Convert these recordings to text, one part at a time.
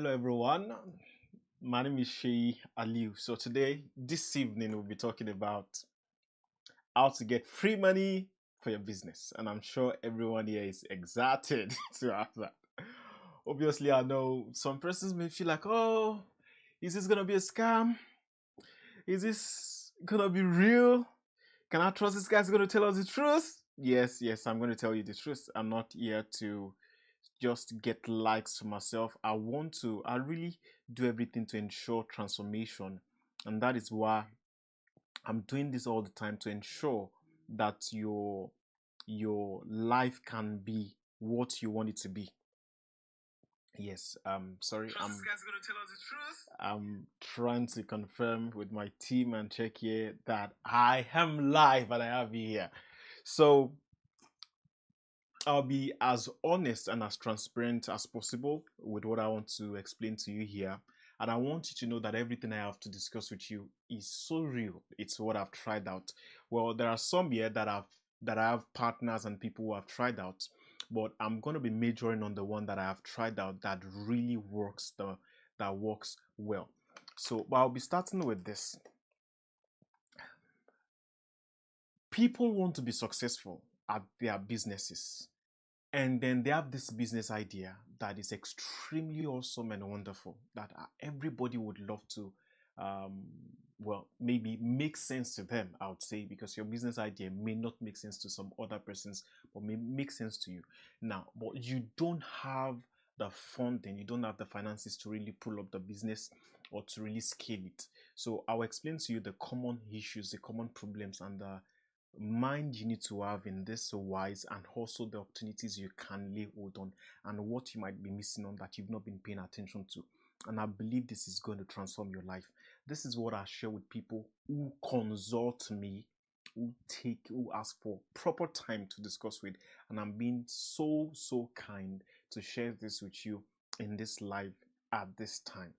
Hello everyone. My name is Seyi Aliu. So this evening, we'll be talking about how to get free money for your business. And I'm sure everyone here is excited to have that. Obviously, I know some persons may feel like, oh, is this gonna be a scam? Is this gonna be real? Can I trust this guy's gonna tell us the truth? Yes, I'm gonna tell you the truth. I'm not here to just get likes for myself. I really do everything to ensure transformation. And that is why I'm doing this all the time to ensure that your life can be what you want it to be. Yes, sorry, Trust this guy's gonna tell us the truth. I'm trying to confirm with my team and check here that I am live and I have you here. So I'll be as honest and as transparent as possible with what I want to explain to you here. And I want you to know that everything I have to discuss with you is so real. It's what I've tried out. Well, there are some here that I have partners and people who have tried out, but I'm going to be majoring on the one that I have tried out that really works that works well. So I'll be starting with this. People want to be successful at their businesses. And then they have this business idea that is extremely awesome and wonderful that everybody would love to, maybe make sense to them, I would say, because your business idea may not make sense to some other persons, but may make sense to you. Now, but you don't have the funding, you don't have the finances to really pull up the business or to really scale it. So I'll explain to you the common issues, the common problems, and the mind you need to have in this so wise, and also the opportunities you can lay hold on and what you might be missing on that you've not been paying attention to. And I believe this is going to transform your life. This is what I share with people who consult me, who ask for proper time to discuss with, and I'm being so kind to share this with you in this live at this time.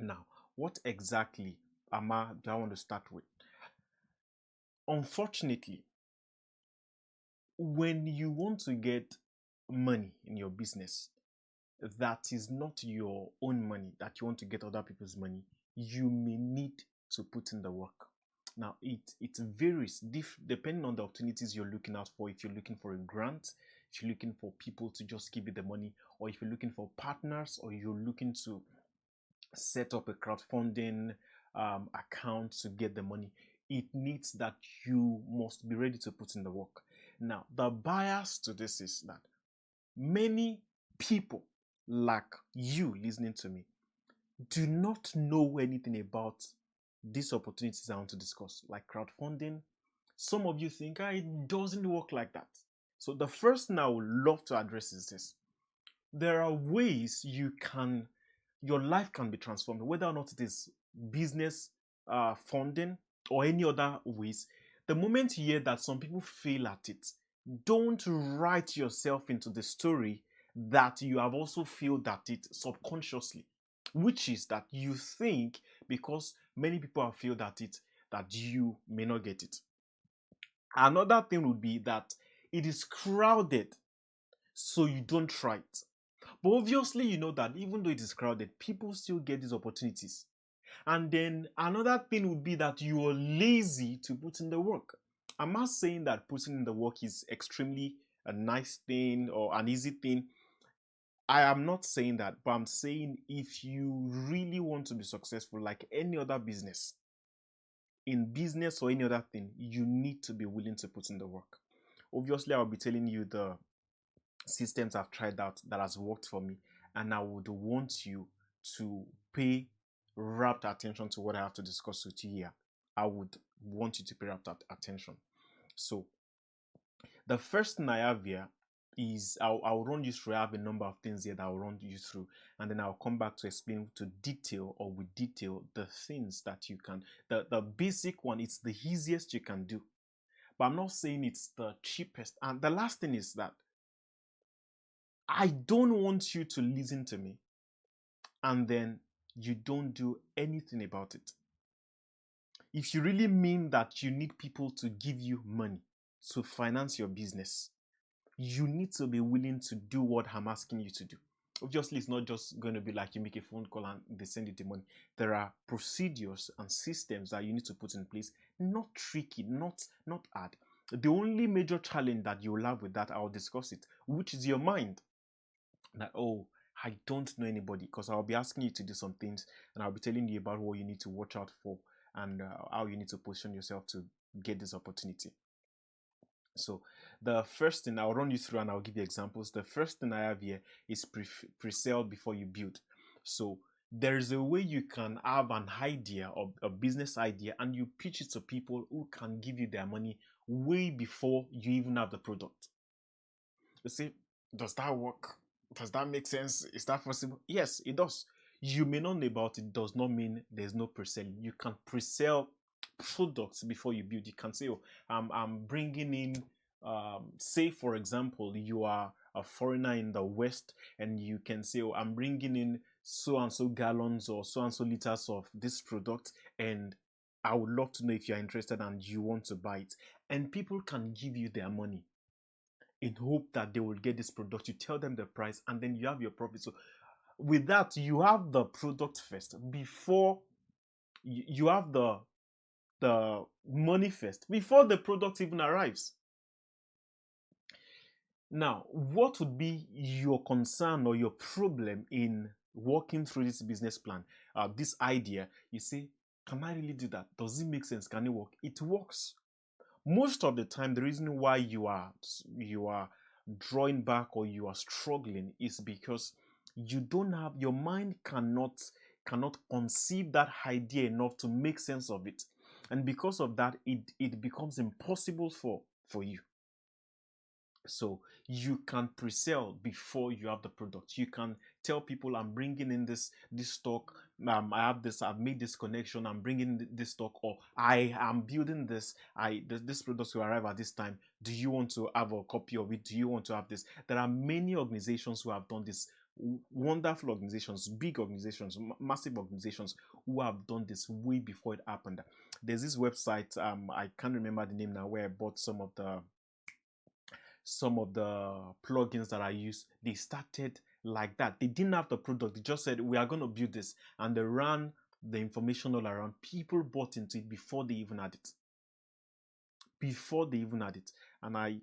Now, what exactly do I want to start with? Unfortunately, when you want to get money in your business that is not your own money, that you want to get other people's money, you may need to put in the work. Now, it varies depending on the opportunities you're looking out for. If you're looking for a grant, if you're looking for people to just give you the money, or if you're looking for partners, or you're looking to set up a crowdfunding account to get the money, it needs that you must be ready to put in the work. Now, the bias to this is that many people, like you listening to me, do not know anything about these opportunities I want to discuss, like crowdfunding. Some of you think, it doesn't work like that. So the first thing I would love to address is this. There are ways your life can be transformed, whether or not it is business funding or any other ways. The moment you hear that some people fail at it, don't write yourself into the story that you have also failed at it subconsciously, which is that you think because many people have failed at it that you may not get it. Another thing would be that it is crowded, so you don't try it. But obviously, you know that even though it is crowded, people still get these opportunities. And then another thing would be that you are lazy to put in the work. I'm not saying that putting in the work is extremely a nice thing or an easy thing. I am not saying that, but I'm saying if you really want to be successful, like any other business, in business or any other thing, you need to be willing to put in the work. Obviously, I'll be telling you the systems I've tried out that has worked for me, and I would want you to pay rapt attention to what I have to discuss with you here. I would want you to pay rapt attention. So the first thing I have here is I'll run you through. I have a number of things here that I'll run you through, and then I'll come back to explain to detail or with detail the things that you can. The basic one, it's the easiest you can do, but I'm not saying it's the cheapest. And the last thing is that I don't want you to listen to me and then you don't do anything about it. If you really mean that you need people to give you money to finance your business, you need to be willing to do what I'm asking you to do. Obviously, it's not just going to be like you make a phone call and they send you the money. There are procedures and systems that you need to put in place. Not tricky, not hard. The only major challenge that you will have with that, I'll discuss it, which is your mind. That, oh, I don't know anybody, because I'll be asking you to do some things and I'll be telling you about what you need to watch out for and how you need to position yourself to get this opportunity. So the first thing I'll run you through and I'll give you examples. The first thing I have here is pre-sale before you build. So there's a way you can have an idea or a business idea and you pitch it to people who can give you their money way before you even have the product. You see, does that work? Does that make sense? Is that possible? Yes, it does. You may not know about it, does not mean there's no pre-selling. You can pre-sell products before you build. You can say, oh, I'm bringing in, say, for example, you are a foreigner in the West, and you can say, oh, I'm bringing in so and so gallons or so and so liters of this product, and I would love to know if you're interested and you want to buy it. And people can give you their money in hope that they will get this product. You tell them the price and then you have your profit. So with that, you have the product first before you have the money first before the product even arrives. Now, what would be your concern or your problem in working through this business plan, this idea? You say, can I really do that? Does it make sense? Can it work? It works. Most of the time, the reason why you are drawing back or you are struggling is because you don't have, your mind cannot conceive that idea enough to make sense of it, and because of that, it becomes impossible for you. So you can pre-sell before you have the product. You can tell people, I'm bringing in this stock. I have this. I've made this connection. I'm bringing this stock, or I am building this. This product will arrive at this time. Do you want to have a copy of it? Do you want to have this? There are many organizations who have done this. Wonderful organizations, big organizations, massive organizations who have done this way before it happened. There's this website. I can't remember the name now, where I bought some of the plugins that I use. They started like that. They didn't have the product. They just said, we are going to build this. And they ran the information all around. People bought into it before they even had it. Before they even had it. And I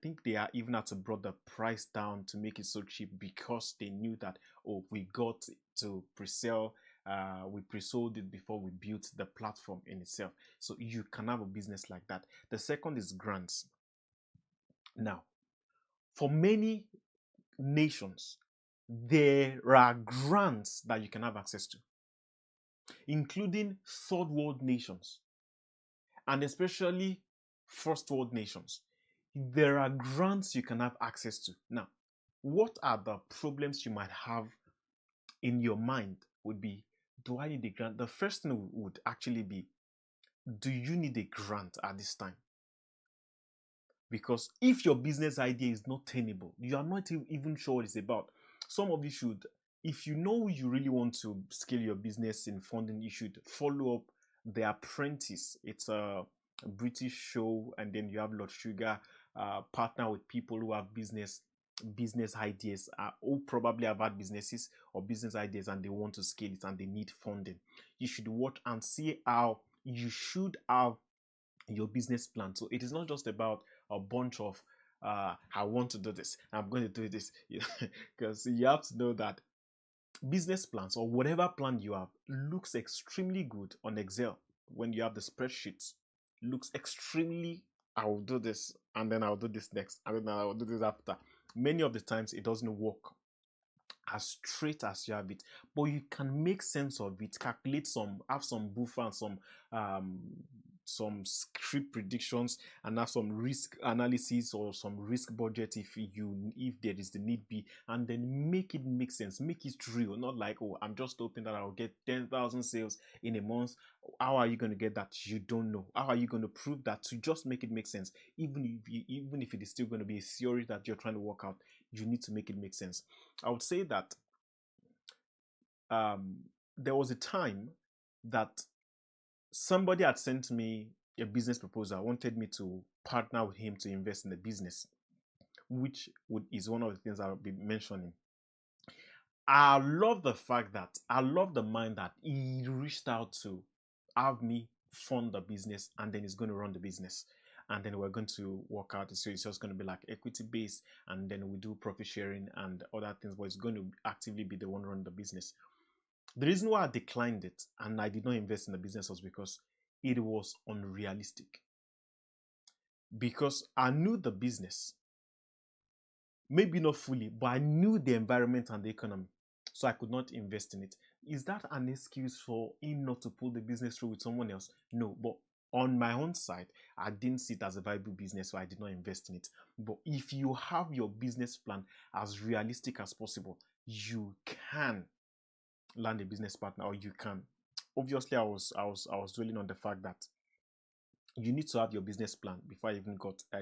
think they are even had to brought the price down to make it so cheap, because they knew that, oh, we got to pre-sell. We pre-sold it before we built the platform in itself. So you can have a business like that. The second is grants. Now, for many nations, there are grants that you can have access to, including third world nations and especially first world nations. There are grants you can have access to. Now, what are the problems you might have in your mind would be, do I need a grant? The first thing would actually be, do you need a grant at this time? Because if your business idea is not tenable, you are not even sure what it's about. Some of you should, if you know you really want to scale your business in funding, you should follow up The Apprentice. It's a British show, and then you have Lord Sugar partner with people who have business ideas, who probably have had businesses or business ideas, and they want to scale it and they need funding. You should watch and see how you should have your business plan. So it is not just about a bunch of I want to do this, I'm going to do this, because you have to know that business plans or whatever plan you have looks extremely good on Excel. When you have the spreadsheets, looks extremely, I will do this and then I'll do this next and then I'll do this after. Many of the times it doesn't work as straight as you have it, but you can make sense of it, calculate some, have some buffer and um some script predictions, and have some risk analysis or some risk budget if there is the need be, and then make it make sense, make it real. Not like, oh, I'm just hoping that I'll get 10,000 sales in a month. How are you going to get that? You don't know. How are you going to prove that? To just make it make sense, even if it is still going to be a theory that you're trying to work out, you need to make it make sense. I would say that there was a time that somebody had sent me a business proposal, wanted me to partner with him to invest in the business, which is one of the things I'll be mentioning. I love the fact that I love the mind that he reached out to have me fund the business and then he's going to run the business. And then we're going to work out. So it's just going to be like equity based and then we do profit sharing and other things, but it's going to actively be the one running the business. The reason why I declined it and I did not invest in the business was because it was unrealistic. Because I knew the business, maybe not fully, but I knew the environment and the economy. So I could not invest in it. Is that an excuse for him not to pull the business through with someone else? No, but on my own side, I didn't see it as a viable business, so I did not invest in it. But if you have your business plan as realistic as possible, you can land a business partner, or you can. Obviously, I was dwelling on the fact that you need to have your business plan before I even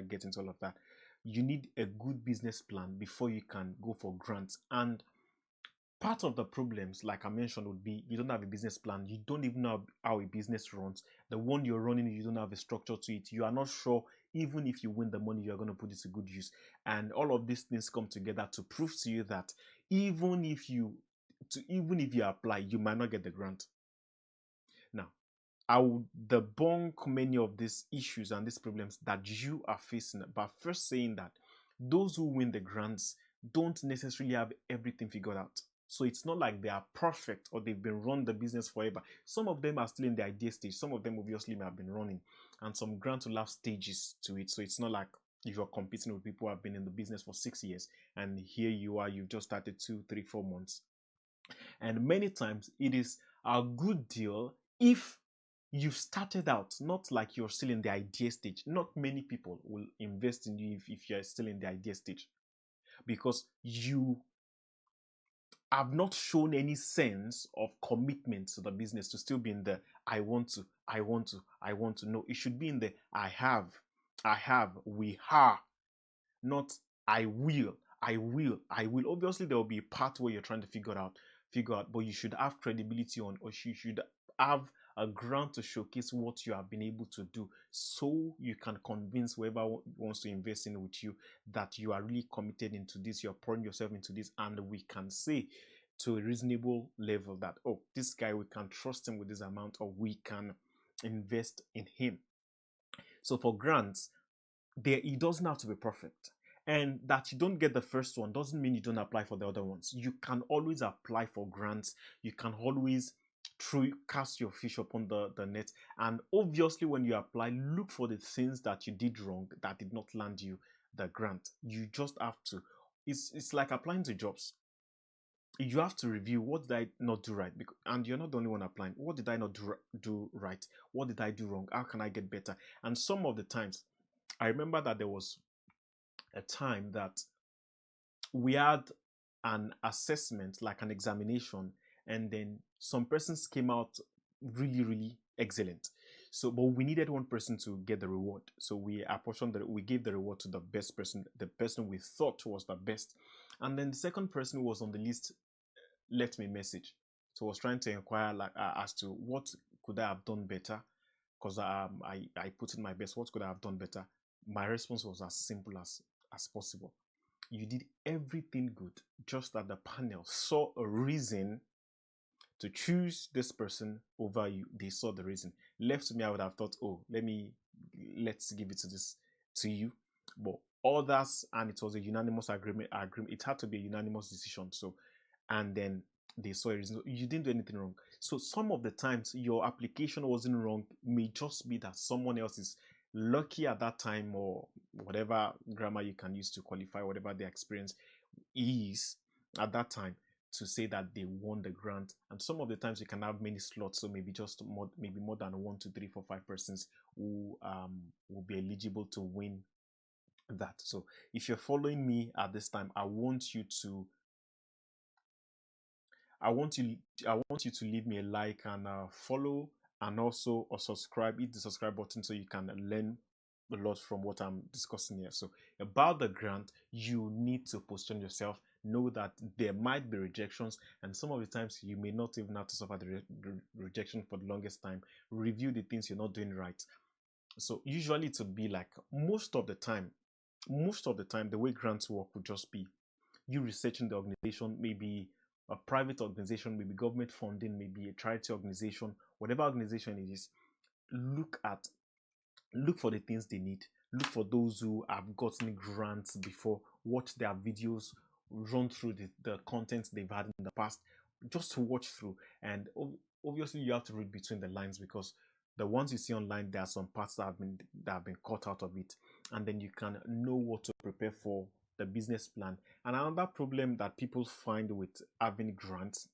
get into all of that. You need a good business plan before you can go for grants. And part of the problems, like I mentioned, would be you don't have a business plan. You don't even know how a business runs. The one you're running, you don't have a structure to it. You are not sure even if you win the money, you're going to put it to good use. And all of these things come together to prove to you that even if you apply, you might not get the grant. Now, I would debunk many of these issues and these problems that you are facing by first saying that those who win the grants don't necessarily have everything figured out. So it's not like they are perfect or they've been run the business forever. Some of them are still in the idea stage. Some of them obviously may have been running, and some grants will have stages to it. So it's not like if you're competing with people who have been in the business for 6 years and here you are, you've just started 2, 3, 4 months. And many times it is a good deal if you've started out, not like you're still in the idea stage. Not many people will invest in you if you're still in the idea stage because you have not shown any sense of commitment to the business to still be in the I want to, I want to, I want to. No, it should be in the I have, we are, not I will, I will, I will. Obviously, there will be a part where you're trying to figure out, but you should have credibility on, or you should have a ground to showcase what you have been able to do, so you can convince whoever wants to invest in with you that you are really committed into this, you're pouring yourself into this, and we can say to a reasonable level that, oh, this guy, we can trust him with this amount, or we can invest in him. So for grants, it doesn't have to be perfect. And that you don't get the first one doesn't mean you don't apply for the other ones. You can always apply for grants. You can always cast your fish upon the net. And obviously, when you apply, look for the things that you did wrong that did not land you the grant. You just have to. It's like applying to jobs. You have to review what did I not do right, and you're not the only one applying. What did I not do right? What did I do wrong? How can I get better? And some of the times, I remember that there was a time that we had an assessment, like an examination, and then some persons came out really, really excellent. So, but we needed one person to get the reward. So we gave the reward to the best person, the person we thought was the best. And then the second person who was on the list left me a message. So I was trying to inquire like as to what could I have done better, because I put in my best. What could I have done better? My response was as simple as possible. You did everything good, just that the panel saw a reason to choose this person over you. They saw the reason. Left to me, I would have thought, oh, let's give it to you. But others, and it was a unanimous agreement. It had to be a unanimous decision. So, and then they saw a reason. You didn't do anything wrong. So some of the times your application wasn't wrong. It may just be that someone else is lucky at that time, or whatever grammar you can use to qualify whatever their experience is at that time, to say that they won the grant. And some of the times you can have many slots, so maybe more than 1, 2, 3, 4, 5 persons who will be eligible to win that. So if you're following me at this time, I want you to leave me a like and follow, and also subscribe. Hit the subscribe button so you can learn a lot from what I'm discussing here. So about the grant, you need to position yourself. Know that there might be rejections, and some of the times you may not even have to suffer the rejection for the longest time. Review the things you're not doing right. So usually to be like most of the time, the way grants work would just be you researching the organization, maybe a private organization, maybe government funding, maybe a charity organization, whatever organization it is, look at look for the things they need. Look for those who have gotten grants before, watch their videos, run through the content they've had in the past, just to watch through. And obviously, you have to read between the lines, because the ones you see online, there are some parts that have been cut out of it, and then you can know what to prepare for the business plan. And another problem that people find with having grants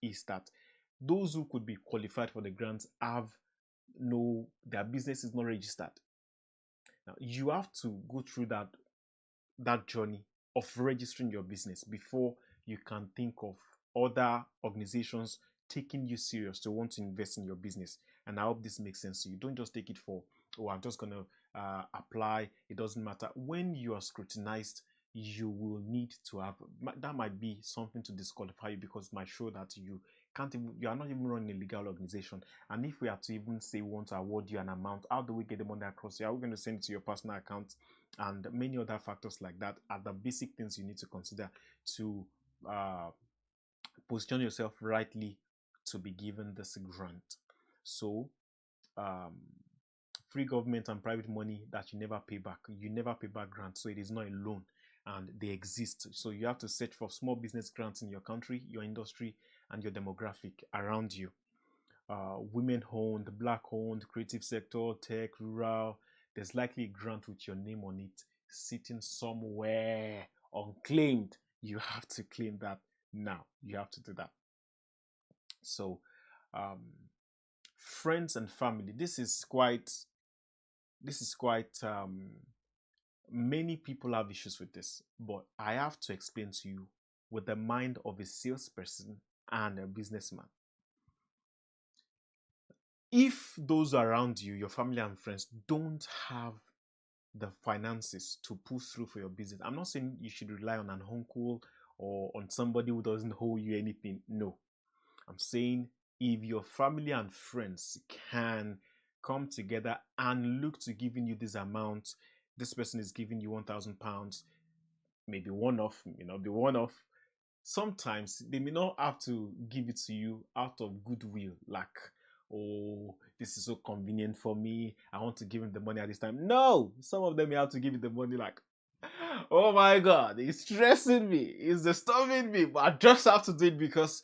is that those who could be qualified for the grants have no their business is not registered. Now you have to go through that journey of registering your business before you can think of other organizations taking you serious to want to invest in your business. And I hope this makes sense to you. Don't just take it for, oh, I'm just gonna apply. It doesn't matter. When you are scrutinized, you will need to have that might be something to disqualify you, because it might show that you are not even running a legal organization. And if we are to even say we want to award you an amount, how do we get the money across? Are we going to send it to your personal account? And many other factors like that are the basic things you need to consider to uh, position yourself rightly to be given this grant. So, um, free government and private money that you never pay back. You never pay back grants, so it is not a loan, and they exist. So you have to search for small business grants in your country, your industry, and your demographic around you. Women owned, black owned, creative sector, tech, rural. There's likely a grant with your name on it sitting somewhere unclaimed. You have to claim that now. You have to do that. So, um, friends and family. This is quite. Many people have issues with this, but I have to explain to you with the mind of a salesperson and a businessman. If those around you, your family and friends, don't have the finances to pull through for your business, I'm not saying you should rely on an uncle or on somebody who doesn't owe you anything. No, I'm saying if your family and friends can come together and look to giving you this amount, this person is giving you £1,000, maybe one off, be one off. Sometimes they may not have to give it to you out of goodwill, like, oh, this is so convenient for me, I want to give him the money at this time. No, some of them may have to give you the money like, oh my god, it's stressing me, it's disturbing me, but I just have to do it because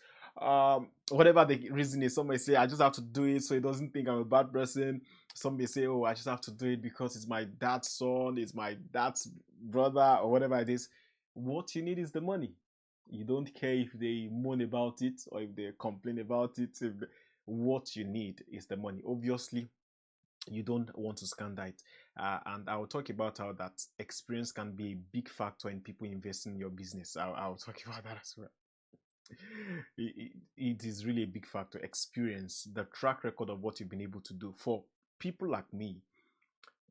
whatever the reason is. Some may say I just have to do it so he doesn't think I'm a bad person. Some may say, oh, I just have to do it because it's my dad's son, it's my dad's brother, or whatever it is. What you need is the money. You don't care if they moan about it or if they complain about it. What you need is the money. Obviously, you don't want to scander it. And I'll talk about how that experience can be a big factor in people investing in your business. I'll talk about that as well. It is really a big factor. Experience, the track record of what you've been able to do. For people like me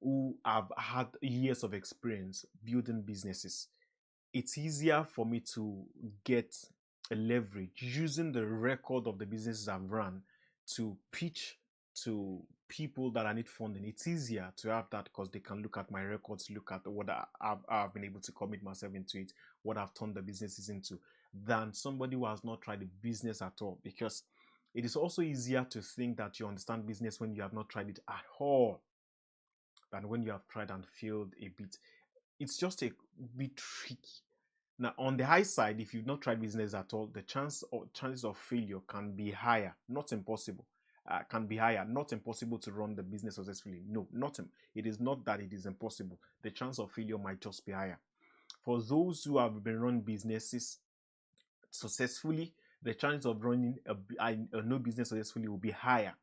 who have had years of experience building businesses, it's easier for me to get a leverage using the record of the businesses I've run to pitch to people that I need funding. It's easier to have that because they can look at my records, look at what I've been able to commit myself into it, what I've turned the businesses into, than somebody who has not tried the business at all. Because it is also easier to think that you understand business when you have not tried it at all than when you have tried and failed a bit. It's just a bit tricky. Now, on the high side, if you've not tried business at all, the chances of failure can be higher, not impossible. Can be higher, not impossible to run the business successfully. No, not it is not that it is impossible. The chance of failure might just be higher. For those who have been running businesses successfully, the chance of running a no business successfully will be higher.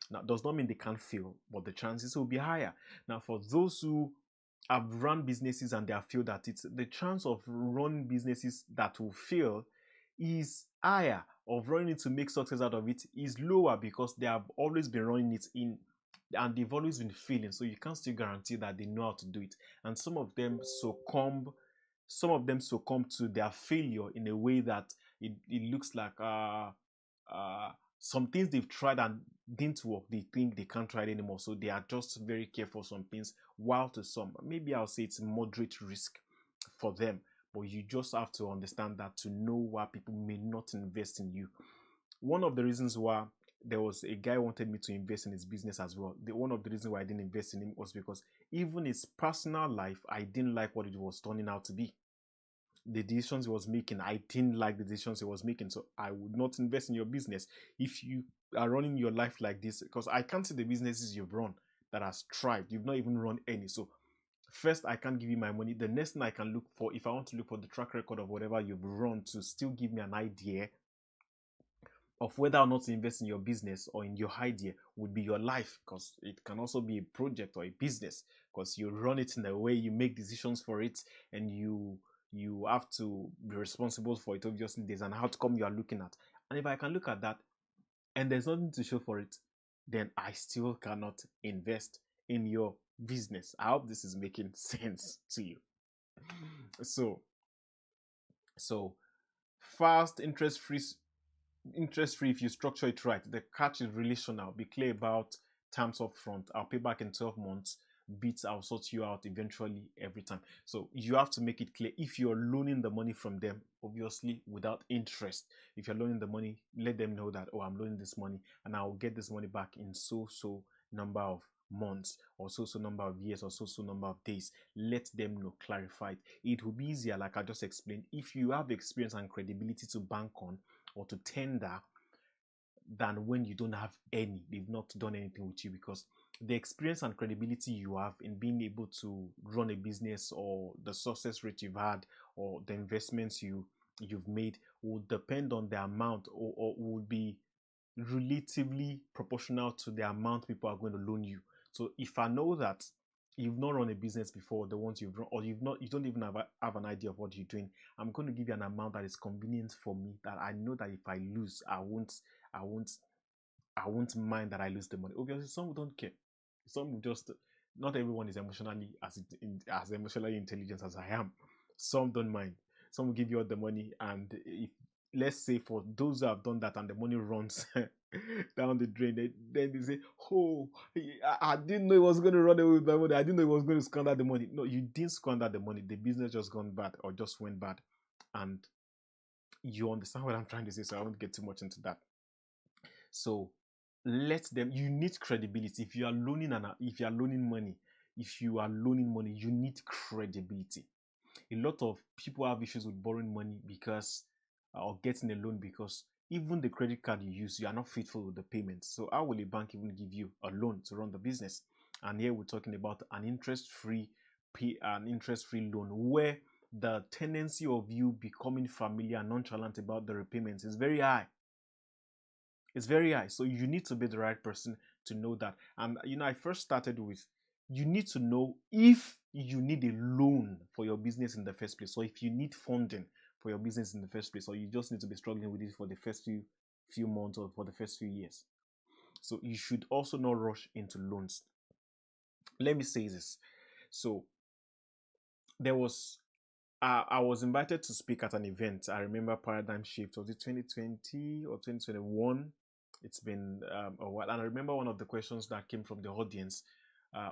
Now, does not mean they can't fail, but the chances will be higher. Now, for those who have run businesses and they have failed at it, the chance of running businesses that will fail is higher. Of running it to make success out of it is lower, because they have always been running it in and they've always been failing. So you can't still guarantee that they know how to do it. And some of them succumb to their failure in a way that it looks like some things they've tried and didn't work, they think they can't try it anymore, so they are just very careful some things, while to some, maybe I'll say it's moderate risk for them, but you just have to understand that to know why people may not invest in you. One of the reasons why there was a guy who wanted me to invest in his business as well. One of the reasons why I didn't invest in him was because even his personal life, I didn't like what it was turning out to be. The decisions he was making, I didn't like the decisions he was making. So I would not invest in your business if you are running your life like this, because I can't see the businesses you've run that has thrived. You've not even run any. So first, I can't give you my money. The next thing I can look for, if I want to look for the track record of whatever you've run to still give me an idea of whether or not to invest in your business or in your idea, would be your life, because it can also be a project or a business, because you run it in a way, you make decisions for it, and you have to be responsible for it. Obviously, there's an outcome you are looking at, and if I can look at that and there's nothing to show for it, then I still cannot invest in your business. I hope this is making sense to you. So so fast interest free if you structure it right. The catch is relational. Be clear about terms up front. I'll pay back in 12 months. Beats, I'll sort you out eventually every time. So you have to make it clear. If you're loaning the money from them, obviously without interest, if you're loaning the money, let them know that, oh, I'm loaning this money and I'll get this money back in so number of months, or so number of years, or so number of days. Let them know, clarify it. It will be easier, like I just explained, if you have experience and credibility to bank on or to tender, than when you don't have any. They've not done anything with you, because the experience and credibility you have in being able to run a business, or the success rate you've had, or the investments you've made, will depend on the amount, or will be relatively proportional to the amount people are going to loan you. So if I know that you've not run a business before, the ones you've run, or you don't even have an idea of what you're doing, I'm going to give you an amount that is convenient for me, that I know that if I lose, I won't I won't mind that I lose the money. Obviously, some don't care. Some just, not everyone is emotionally as emotionally intelligent as I am. Some don't mind. Some will give you all the money, and if, let's say, for those who have done that and the money runs down the drain, then they say, "Oh, I didn't know it was going to run away with my money. I didn't know it was going to squander the money." No, you didn't squander the money. The business just gone bad, or just went bad, and you understand what I'm trying to say. So I won't get too much into that. So let them. You need credibility. If you are loaning money, you need credibility. A lot of people have issues with borrowing money because, or getting a loan, because even the credit card you use, you are not faithful with the payments. So how will a bank even give you a loan to run the business? And here we're talking about an interest-free loan, where the tendency of you becoming familiar and nonchalant about the repayments is very high. It's very high. So you need to be the right person to know that. And I first started with, you need to know if you need a loan for your business in the first place, or if you need funding for your business in the first place, or you just need to be struggling with it for the first few months, or for the first few years. So you should also not rush into loans. Let me say this. So there was I was invited to speak at an event. I remember Paradigm Shift. Was it 2020 or 2021? It's been a while. And I remember one of the questions that came from the audience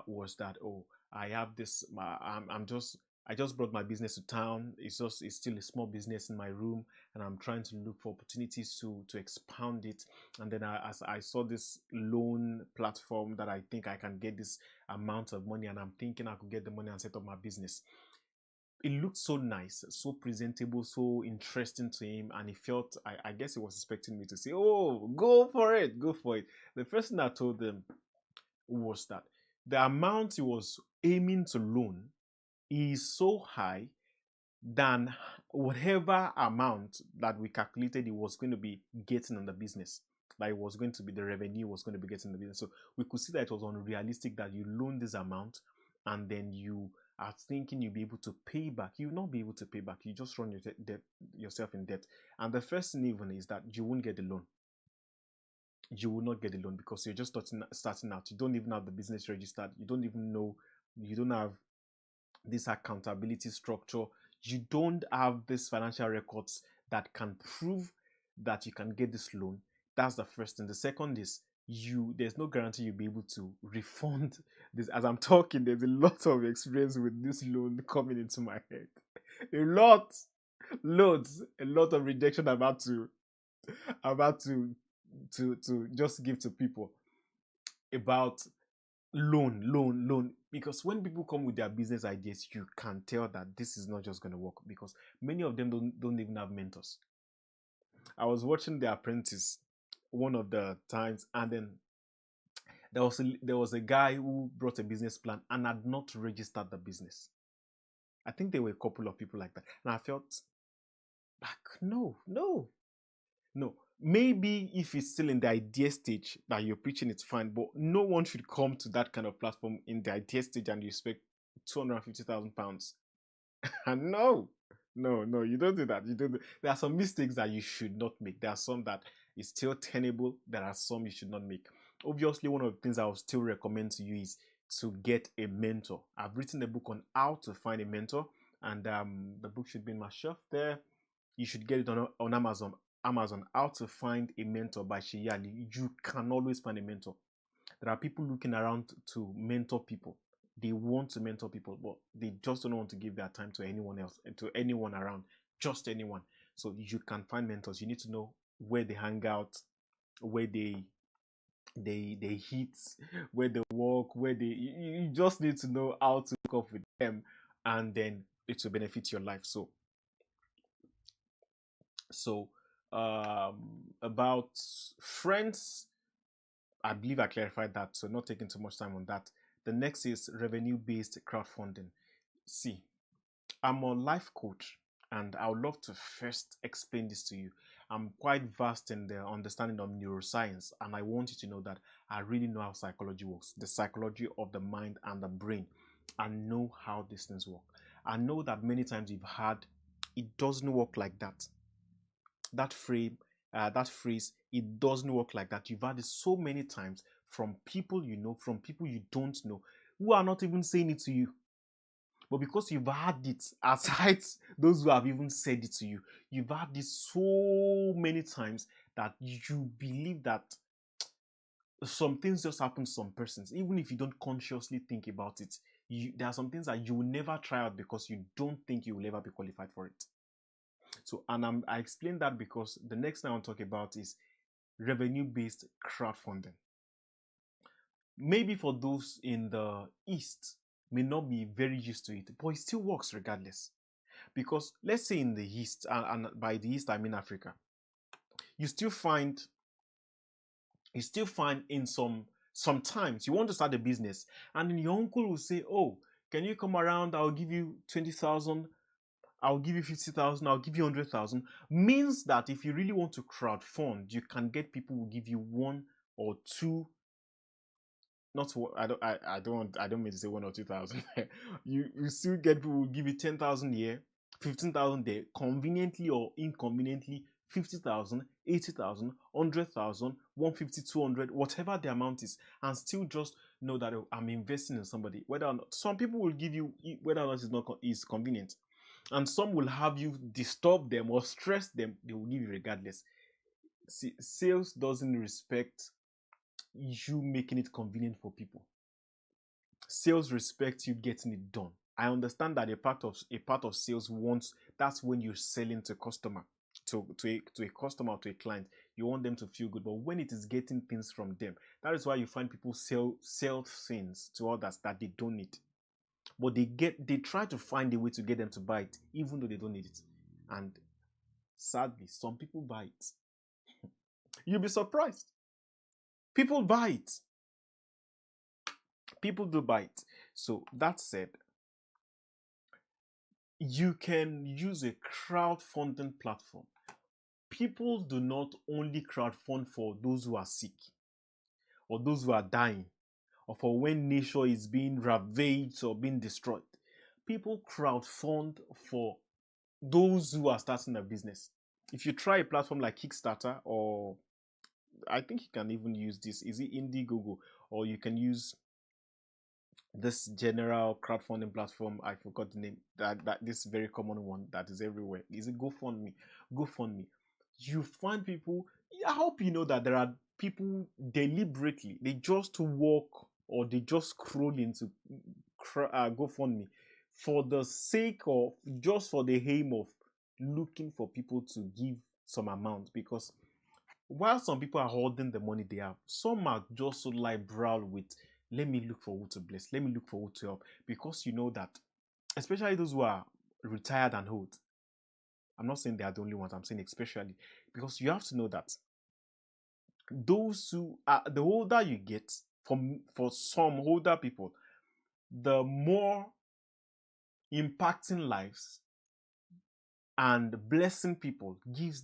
was that, oh, I have this. I just brought my business to town. It's still a small business in my room, and I'm trying to look for opportunities to expand it. And then as I saw this loan platform, that I think I can get this amount of money, and I'm thinking I could get the money and set up my business. It looked so nice, so presentable, so interesting to him, and he felt, I guess he was expecting me to say, "Oh, go for it, go for it." The first thing I told him was that the amount he was aiming to loan is so high than whatever amount that we calculated he was going to be getting in the business. Like, it was going to be the revenue was going to be getting in the business. So we could see that it was unrealistic that you loan this amount and then you are thinking you'll be able to pay back. You will not be able to pay back. You just run yourself in debt. And the first thing even is that you won't get the loan. You will not get the loan because you're just starting out. You don't even have the business registered. You don't even know. You don't have this accountability structure. You don't have these financial records that can prove that you can get this loan. That's the first thing. The second is, there's no guarantee you'll be able to refund as I'm talking, there's a lot of experience with this loan coming into my head. A lot, loads, a lot of rejection about to just give to people about loan. Because when people come with their business ideas, you can tell that this is not just going to work because many of them don't even have mentors. I was watching The Apprentice one of the times, and then there was a guy who brought a business plan and had not registered the business. I think there were a couple of people like that, and I felt like no. Maybe if it's still in the idea stage that you're preaching, it's fine, but no one should come to that kind of platform in the idea stage and you expect £250,000. And no, you don't do that. You don't. There are some mistakes that you should not make. There are some that is still tenable. There are some you should not make. Obviously, one of the things I would still recommend to you is to get a mentor. I've written a book on how to find a mentor, and the book should be in my shelf there. You should get it on Amazon. Amazon, How to Find a Mentor by Seyi. You can always find a mentor. There are people looking around to mentor people. They want to mentor people, but they just don't want to give their time to anyone else, to anyone around, just anyone. So you can find mentors. You need to know where they hang out, where they hit, where they work, where they. You just need to know how to hook up with them, and then it will benefit your life. So about friends, I believe I clarified that, so not taking too much time on that. The next is revenue-based crowdfunding. See, I'm a life coach, and I would love to first explain this to you. I'm quite vast in the understanding of neuroscience, and I want you to know that I really know how psychology works, the psychology of the mind and the brain, and know how these things work. I know that many times you've had it doesn't work like that. That frame, that phrase, it doesn't work like that. You've had it so many times from people you know, from people you don't know, who are not even saying it to you. But because you've had it, aside those who have even said it to you, you've had this so many times that you believe that some things just happen to some persons, even if you don't consciously think about it. There are some things that you will never try out because you don't think you will ever be qualified for it. So, and I explained that because the next thing I want to talk about is revenue-based crowdfunding. Maybe for those in the East may not be very used to it, but it still works regardless. Because let's say in the East, and by the East I mean Africa, you still find in sometimes you want to start a business, and then your uncle will say, "Oh, can you come around? I'll give you 20,000. I'll give you 50,000, I'll give you 100,000," means that if you really want to crowdfund, you can get people who give you one or two. Not what I don't mean to say 1 or 2 thousand. You still get people who give you 10,000 here, 15,000 there, conveniently or inconveniently, 50,000, 80,000, 100,000, 150, 200, whatever the amount is, and still just know that, oh, I'm investing in somebody. Whether or not some people will give you, whether or not it's not is convenient, and some will have you disturb them or stress them. They will give you regardless. See, sales doesn't respect you making it convenient for people. Sales respects you getting it done. I understand that a part of sales wants, that's when you're selling to a customer, to a customer or to a client. You want them to feel good, but when it is getting things from them, that is why you find people sell things to others that they don't need, but they try to find a way to get them to buy it even though they don't need it. And sadly, some people buy it. You'll be surprised. People buy it. People do buy it. So that said, you can use a crowdfunding platform. People do not only crowdfund for those who are sick or those who are dying or for when nature is being ravaged or being destroyed. People crowdfund for those who are starting a business. If you try a platform like Kickstarter, or I think you can even use this, is it Indiegogo, or you can use this general crowdfunding platform, I forgot the name, that this very common one that is everywhere. Is it GoFundMe? You find people, I hope you know that there are people deliberately, they just work or they just scroll into GoFundMe for the sake of, just for the aim of looking for people to give some amount. Because while some people are holding the money they have, some are just so liberal with, let me look for who to bless, let me look for who to help. Because you know that, especially those who are retired and old, I'm not saying they are the only ones, I'm saying especially, because you have to know that those who are, the older you get, for some older people, the more impacting lives and blessing people makes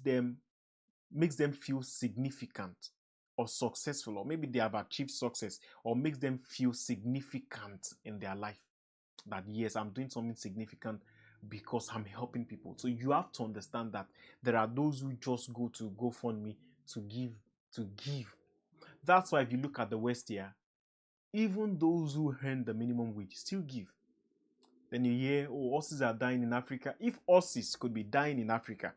them feel significant or successful, or maybe they have achieved success, or makes them feel significant in their life. That yes, I'm doing something significant because I'm helping people. So you have to understand that there are those who just go to GoFundMe to give. That's why if you look at the West here, even those who earn the minimum wage still give. Then you hear, oh, horses are dying in Africa. If horses could be dying in Africa,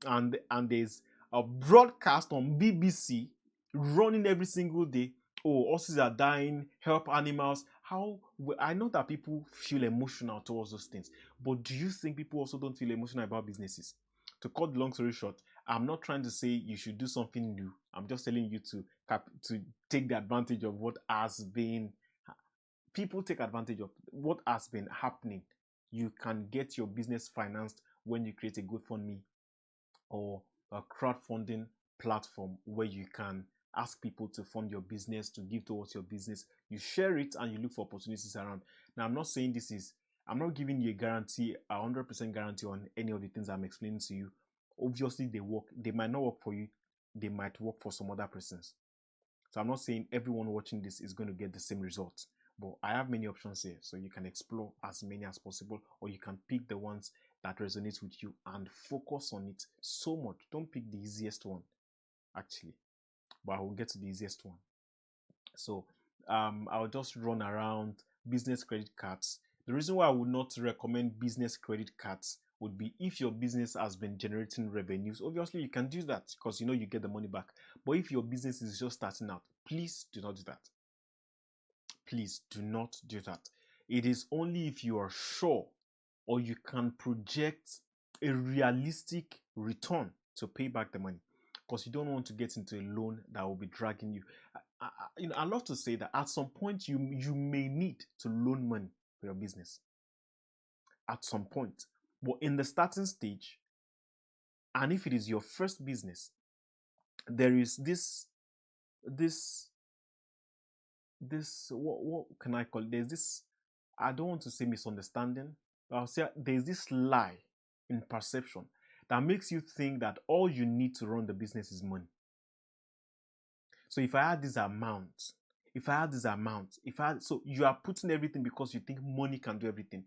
and there's a broadcast on BBC running every single day, oh, horses are dying, help animals. How, I know that people feel emotional towards those things, but do you think people also don't feel emotional about businesses? To cut the long story short, I'm not trying to say you should do something new. I'm just telling you to take the advantage of what has been. People take advantage of what has been happening. You can get your business financed when you create a GoFundMe or a crowdfunding platform where you can ask people to fund your business, to give towards your business. You share it and you look for opportunities around. Now, I'm not saying I'm not giving you a guarantee, 100% guarantee on any of the things I'm explaining to you. Obviously, they work. They might not work for you. They might work for some other persons. So I'm not saying everyone watching this is going to get the same result, but I have many options here. So you can explore as many as possible, or you can pick the ones that resonate with you and focus on it so much. Don't pick the easiest one, actually, but I will get to the easiest one. So I'll just run around business credit cards. The reason why I would not recommend business credit cards would be if your business has been generating revenues. Obviously, you can do that because you know you get the money back. But if your business is just starting out, please do not do that. Please do not do that. It is only if you are sure or you can project a realistic return to pay back the money, because you don't want to get into a loan that will be dragging you. I love to say that at some point you may need to loan money for your business at some point, but in the starting stage, and if it is your first business, there is this what can I call it? There's this, I don't want to say misunderstanding, but I'll say there's this lie in perception that makes you think that all you need to run the business is money. So if I had this amount, so you are putting everything because you think money can do everything.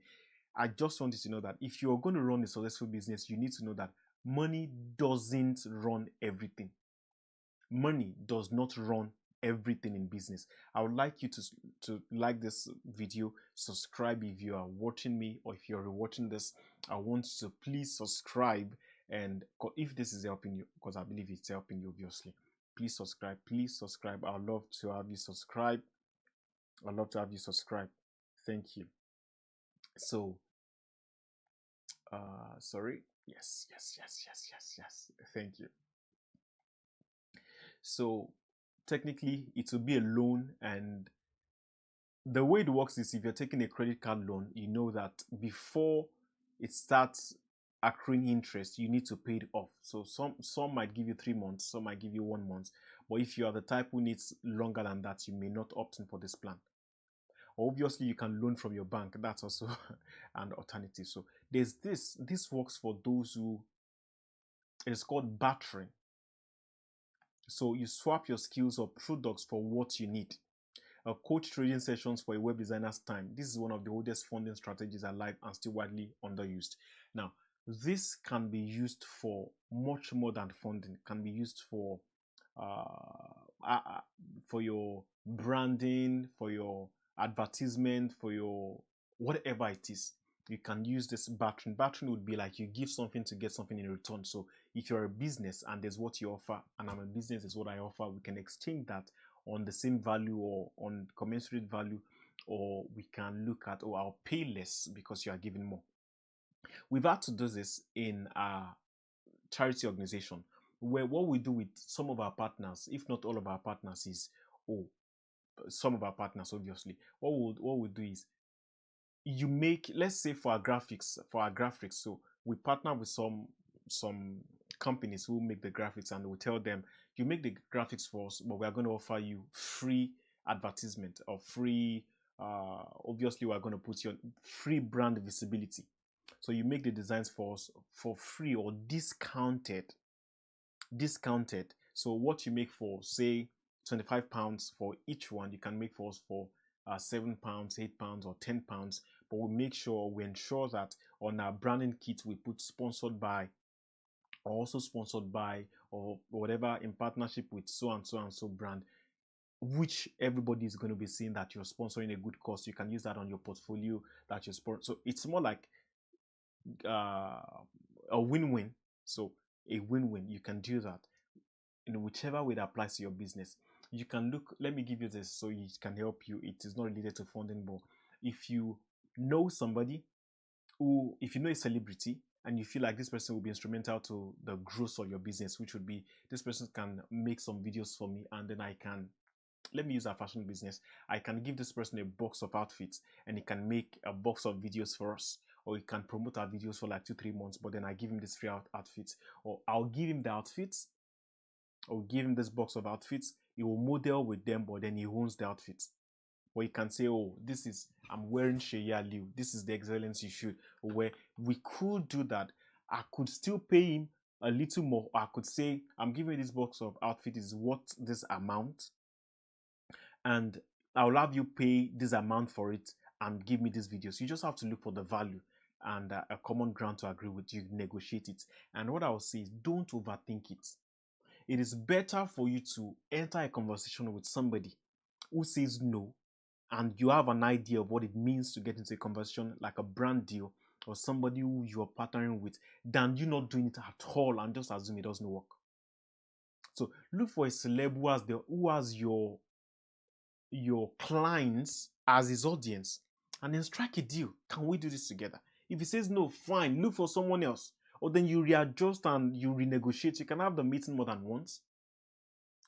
I just want you to know that if you're going to run a successful business, you need to know that money doesn't run everything. Money does not run everything in business. I would like you to like this video, subscribe if you are watching me, or if you're rewatching this. I want you to please subscribe, and if this is helping you, because I believe it's helping you, obviously, please subscribe. I'd love to have you subscribe. Thank you. So sorry, yes, thank you. So technically it will be a loan, and the way it works is if you're taking a credit card loan, you know that before it starts accruing interest, you need to pay it off. So some might give you 3 months, some might give you 1 month. But if you are the type who needs longer than that, you may not opt in for this plan. Obviously, you can loan from your bank. That's also an alternative. So there's this works for those who, it is called bartering. So you swap your skills or products for what you need. Coach trading sessions for a web designer's time. This is one of the oldest funding strategies alive and still widely underused. Now, this can be used for much more than funding. It can be used for your branding, for your advertisement, for your whatever it is. You can use this bartering. Bartering would be like you give something to get something in return. So if you're a business and there's what you offer, and I'm a business, is what I offer, we can exchange that on the same value or on commensurate value, or we can look at, oh, I'll pay less because you are giving more. We've had to do this in our charity organization, where what we do with some of our partners, if not all of our partners, is, oh, some of our partners obviously, what we do is, you make, let's say for our graphics, so we partner with some companies who make the graphics, and we tell them, you make the graphics for us, but we are going to offer you free advertisement or free, obviously we're going to put you on free brand visibility. So you make the designs for us for free or discounted. So what you make for, say, £25 for each one, you can make for us for £7, £8, or £10. But we ensure that on our branding kit we put sponsored by, or also sponsored by, or whatever, in partnership with so and so and so brand, which everybody is going to be seeing that you're sponsoring a good cause. You can use that on your portfolio that you sponsor. So it's more like a win-win. So a win-win. You can do that in whichever way that applies to your business. You can look. Let me give you this so it can help you. It is not related to funding, but if you know somebody who, if you know a celebrity and you feel like this person will be instrumental to the growth of your business, which would be, this person can make some videos for me, and then I can, let me use our fashion business, I can give this person a box of outfits and he can make a box of videos for us, or he can promote our videos for like 2-3 months, but then I give him this free outfits, or I'll give him the outfits, or give him this box of outfits, he will model with them, but then he owns the outfits. Or you can say, oh, this is, I'm wearing Seyi Aliu, this is the excellence you should, where we could do that. I could still pay him a little more. I could say, I'm giving you this box of outfit is worth this amount, and I'll have you pay this amount for it and give me these videos. You just have to look for the value and a common ground to agree with. You negotiate it. And what I will say is, don't overthink it. It is better for you to enter a conversation with somebody who says no, and you have an idea of what it means to get into a conversation like a brand deal, or somebody who you are partnering with, than you not doing it at all and just assume it doesn't work. So look for a celeb who has your clients as his audience, and then strike a deal. Can we do this together? If he says no, fine, look for someone else. Or then you readjust and you renegotiate. You can have the meeting more than once.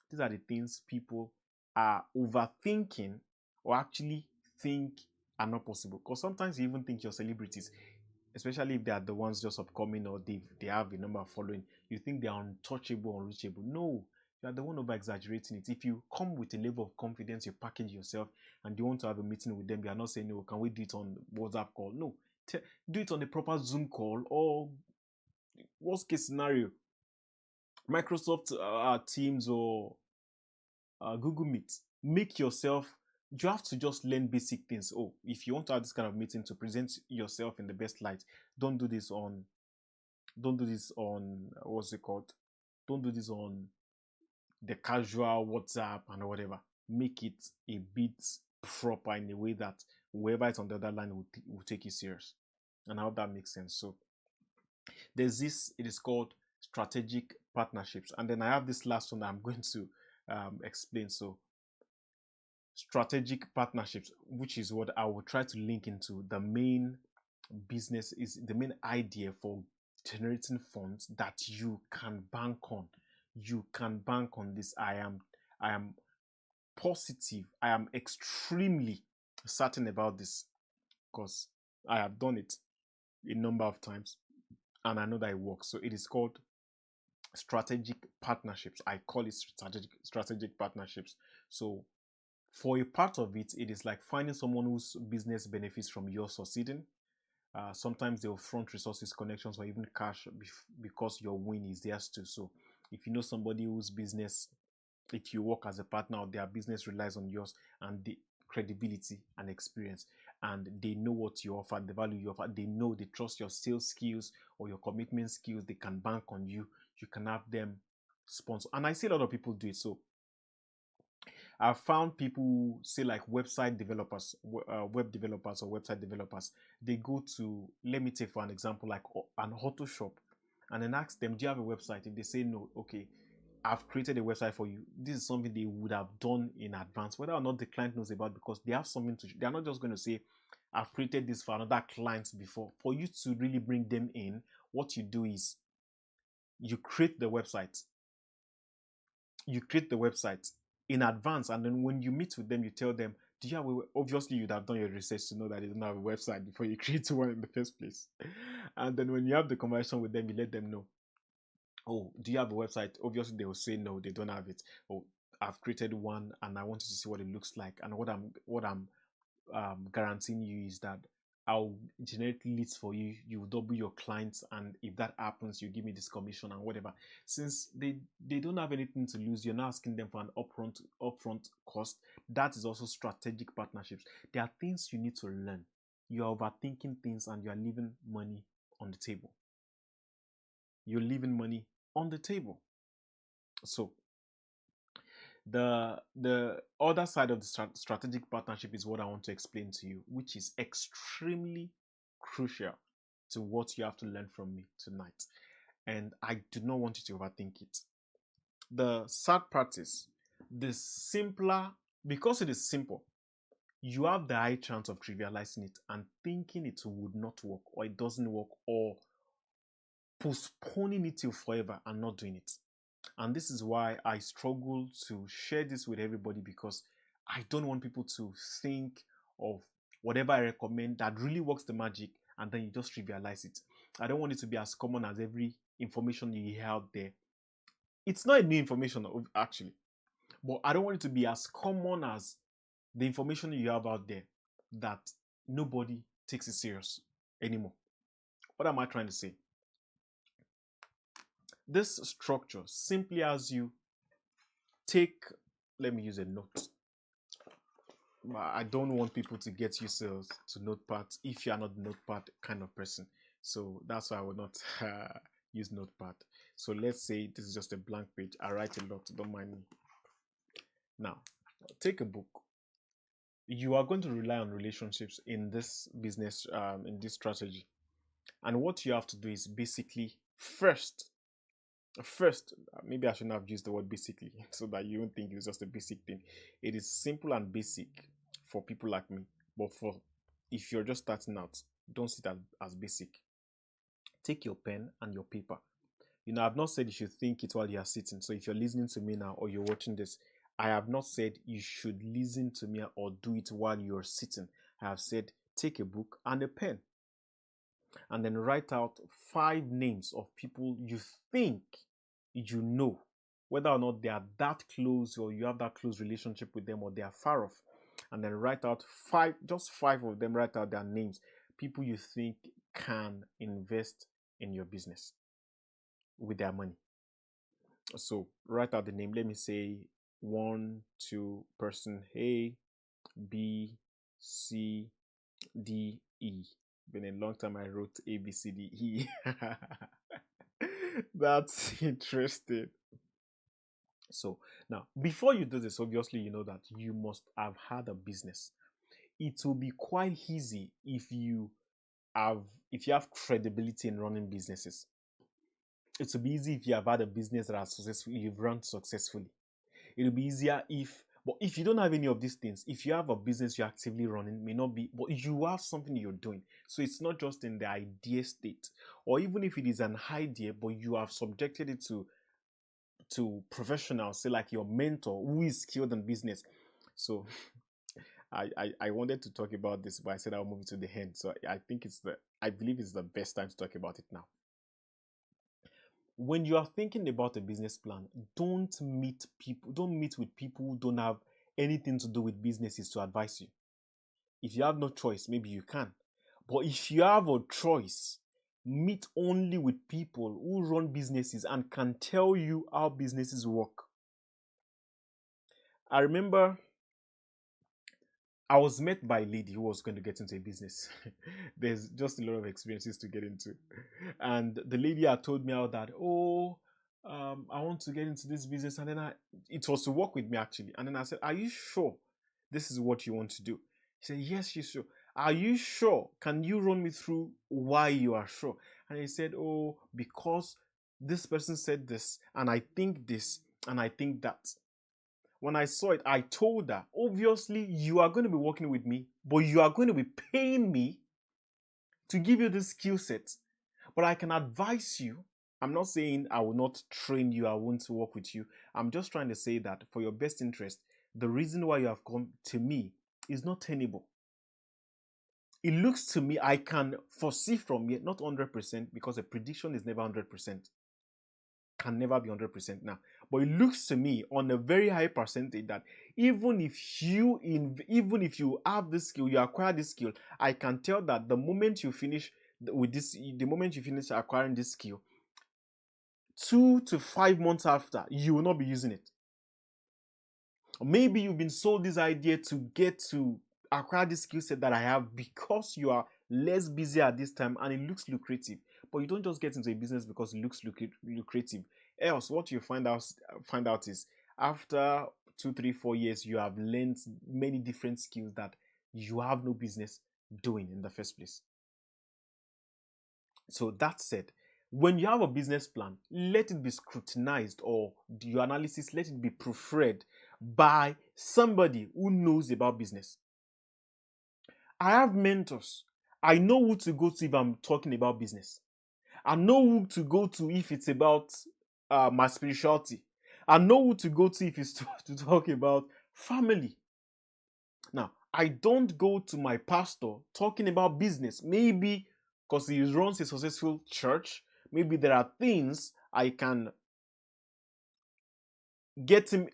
These are the things people are overthinking, or actually think are not possible. Because sometimes you even think your celebrities, especially if they are the ones just upcoming, or they have a number of following, you think they are untouchable, unreachable. No, you are the one over exaggerating it. If you come with a level of confidence, you package yourself, and you want to have a meeting with them, you are not saying, no, can we do it on WhatsApp call? No, do it on a proper Zoom call, or worst case scenario, Microsoft Teams, or Google Meet. Make yourself, you have to just learn basic things. Oh, if you want to have this kind of meeting to present yourself in the best light, don't do this on what's it called? Don't do this on the casual WhatsApp and whatever. Make it a bit proper in a way that whoever is on the other line will take you serious. And I hope that makes sense. So there's this, it is called strategic partnerships. And then I have this last one that I'm going to explain. So strategic partnerships, which is what I will try to link into the main business, is the main idea for generating funds that you can bank on. You can bank on this. I am positive. I am extremely certain about this, because I have done it a number of times and I know that it works. So it is called strategic partnerships. I call it strategic partnerships. So for a part of it, it is like finding someone whose business benefits from your succeeding. Sometimes they'll front resources, connections, or even cash because your win is theirs too. So if you know somebody whose business, if you work as a partner, or their business relies on yours and the credibility and experience, and they know what you offer, the value you offer, they trust your sales skills or your commitment skills, they can bank on you. You can have them sponsor. And I see a lot of people do it. So I've found people, say like website developers, web developers or website developers, they go to, let me take for an example, like an auto shop, and then ask them, do you have a website? If they say no, okay, I've created a website for you. This is something they would have done in advance, whether or not the client knows about, because they have something to. They're not just going to say, "I've created this for another client before." For you to really bring them in, what you do is you create the website. You create the website in advance, and then when you meet with them, you tell them, "Do you have a?" Obviously, you'd have done your research to know that they don't have a website before you create one in the first place. And then when you have the conversation with them, you let them know, "Oh, do you have a website?" Obviously, they will say no, they don't have it. "Oh, I've created one, and I want you to see what it looks like." And what I'm guaranteeing you is that I'll generate leads for you. You double your clients, and if that happens, you give me this commission and whatever. Since they don't have anything to lose, you're not asking them for an upfront cost. That is also strategic partnerships. There are things you need to learn. You are overthinking things, and you are leaving money on the table. You're leaving money on the table. So the other side of the strategic partnership is what I want to explain to you, which is extremely crucial to what you have to learn from me tonight. And I do not want you to overthink it. The sad part is, the simpler, because it is simple, you have the high chance of trivializing it and thinking it would not work, or it doesn't work, or postponing it till forever and not doing it. And this is why I struggle to share this with everybody, because I don't want people to think of whatever I recommend that really works the magic and then you just trivialize it. I don't want it to be as common as every information you hear out there. It's not a new information, actually, but I don't want it to be as common as the information you have out there that nobody takes it serious anymore. What am I trying to say? This structure simply as you take, let me use a note. I don't want people to get used to notepad if you are not the notepad kind of person. So that's why I will not use notepad. So let's say this is just a blank page. I write a lot, don't mind me. Now, take a book. You are going to rely on relationships in this business, in this strategy. And what you have to do is basically first, maybe I shouldn't have used the word basically so that you don't think it's just a basic thing. It is simple and basic for people like me, but for if you're just starting out, don't see that as basic. Take your pen and your paper. I've not said you should think it while you are sitting. So if you're listening to me now or you're watching this, I have not said you should listen to me or do it while you're sitting. I have said take a book and a pen and then write out 5 names of people you think you know, whether or not they are that close or you have that close relationship with them or they are far off. And then write out 5, just 5 of them, write out their names, people you think can invest in your business with their money. So write out the name. Let me say 1, 2 person A, B, C, D, E. Been a long time I wrote A, B, C, D, E. That's interesting. So now, before you do this, obviously you know that you must have had a business. It will be quite easy if you have credibility in running businesses. It will be easy if you have had a business that has successfully you've run successfully. It'll be easier but if you don't have any of these things, if you have a business you're actively running, may not be, but you have something you're doing. So it's not just in the idea state, or even if it is an idea, but you have subjected it to professionals, say like your mentor who is skilled in business. So I wanted to talk about this, but I said I'll move it to the end. So I believe it's the best time to talk about it now. When you are thinking about a business plan, don't meet with people who don't have anything to do with businesses to advise you. If you have no choice, maybe you can. But if you have a choice, meet only with people who run businesses and can tell you how businesses work. I remember I was met by a lady who was going to get into a business. There's just a lot of experiences to get into. And the lady had told me out that, I want to get into this business. And then it was to work with me actually. And then I said, are you sure this is what you want to do? He said, yes, she's sure. Are you sure? Can you run me through why you are sure? And he said, because this person said this, and I think this, And I think that when I saw it, I told her, obviously, you are going to be working with me, but you are going to be paying me to give you this skill set. But I can advise you. I'm not saying I will not train you, I won't work with you. I'm just trying to say that for your best interest, the reason why you have come to me is not tenable. It looks to me, I can foresee from here, not 100%, because a prediction is never 100%, can never be 100% now. But it looks to me on a very high percentage that even if you have this skill, you acquire this skill, I can tell that the moment you finish with this, the moment you finish acquiring this skill, 2 to 5 months after, you will not be using it. Maybe you've been sold this idea to get to acquire this skill set that I have because you are less busy at this time and it looks lucrative. But you don't just get into a business because it looks lucrative. Else, what you find out is after 2, 3, 4 years, you have learned many different skills that you have no business doing in the first place. So that said, when you have a business plan, let it be scrutinized, or your analysis, let it be proofread by somebody who knows about business. I have mentors. I know who to go to if I'm talking about business. I know who to go to if it's about my spirituality. I know who to go to if it's to talk about family. Now, I don't go to my pastor talking about business. Maybe because he runs a successful church, maybe there are things I can get him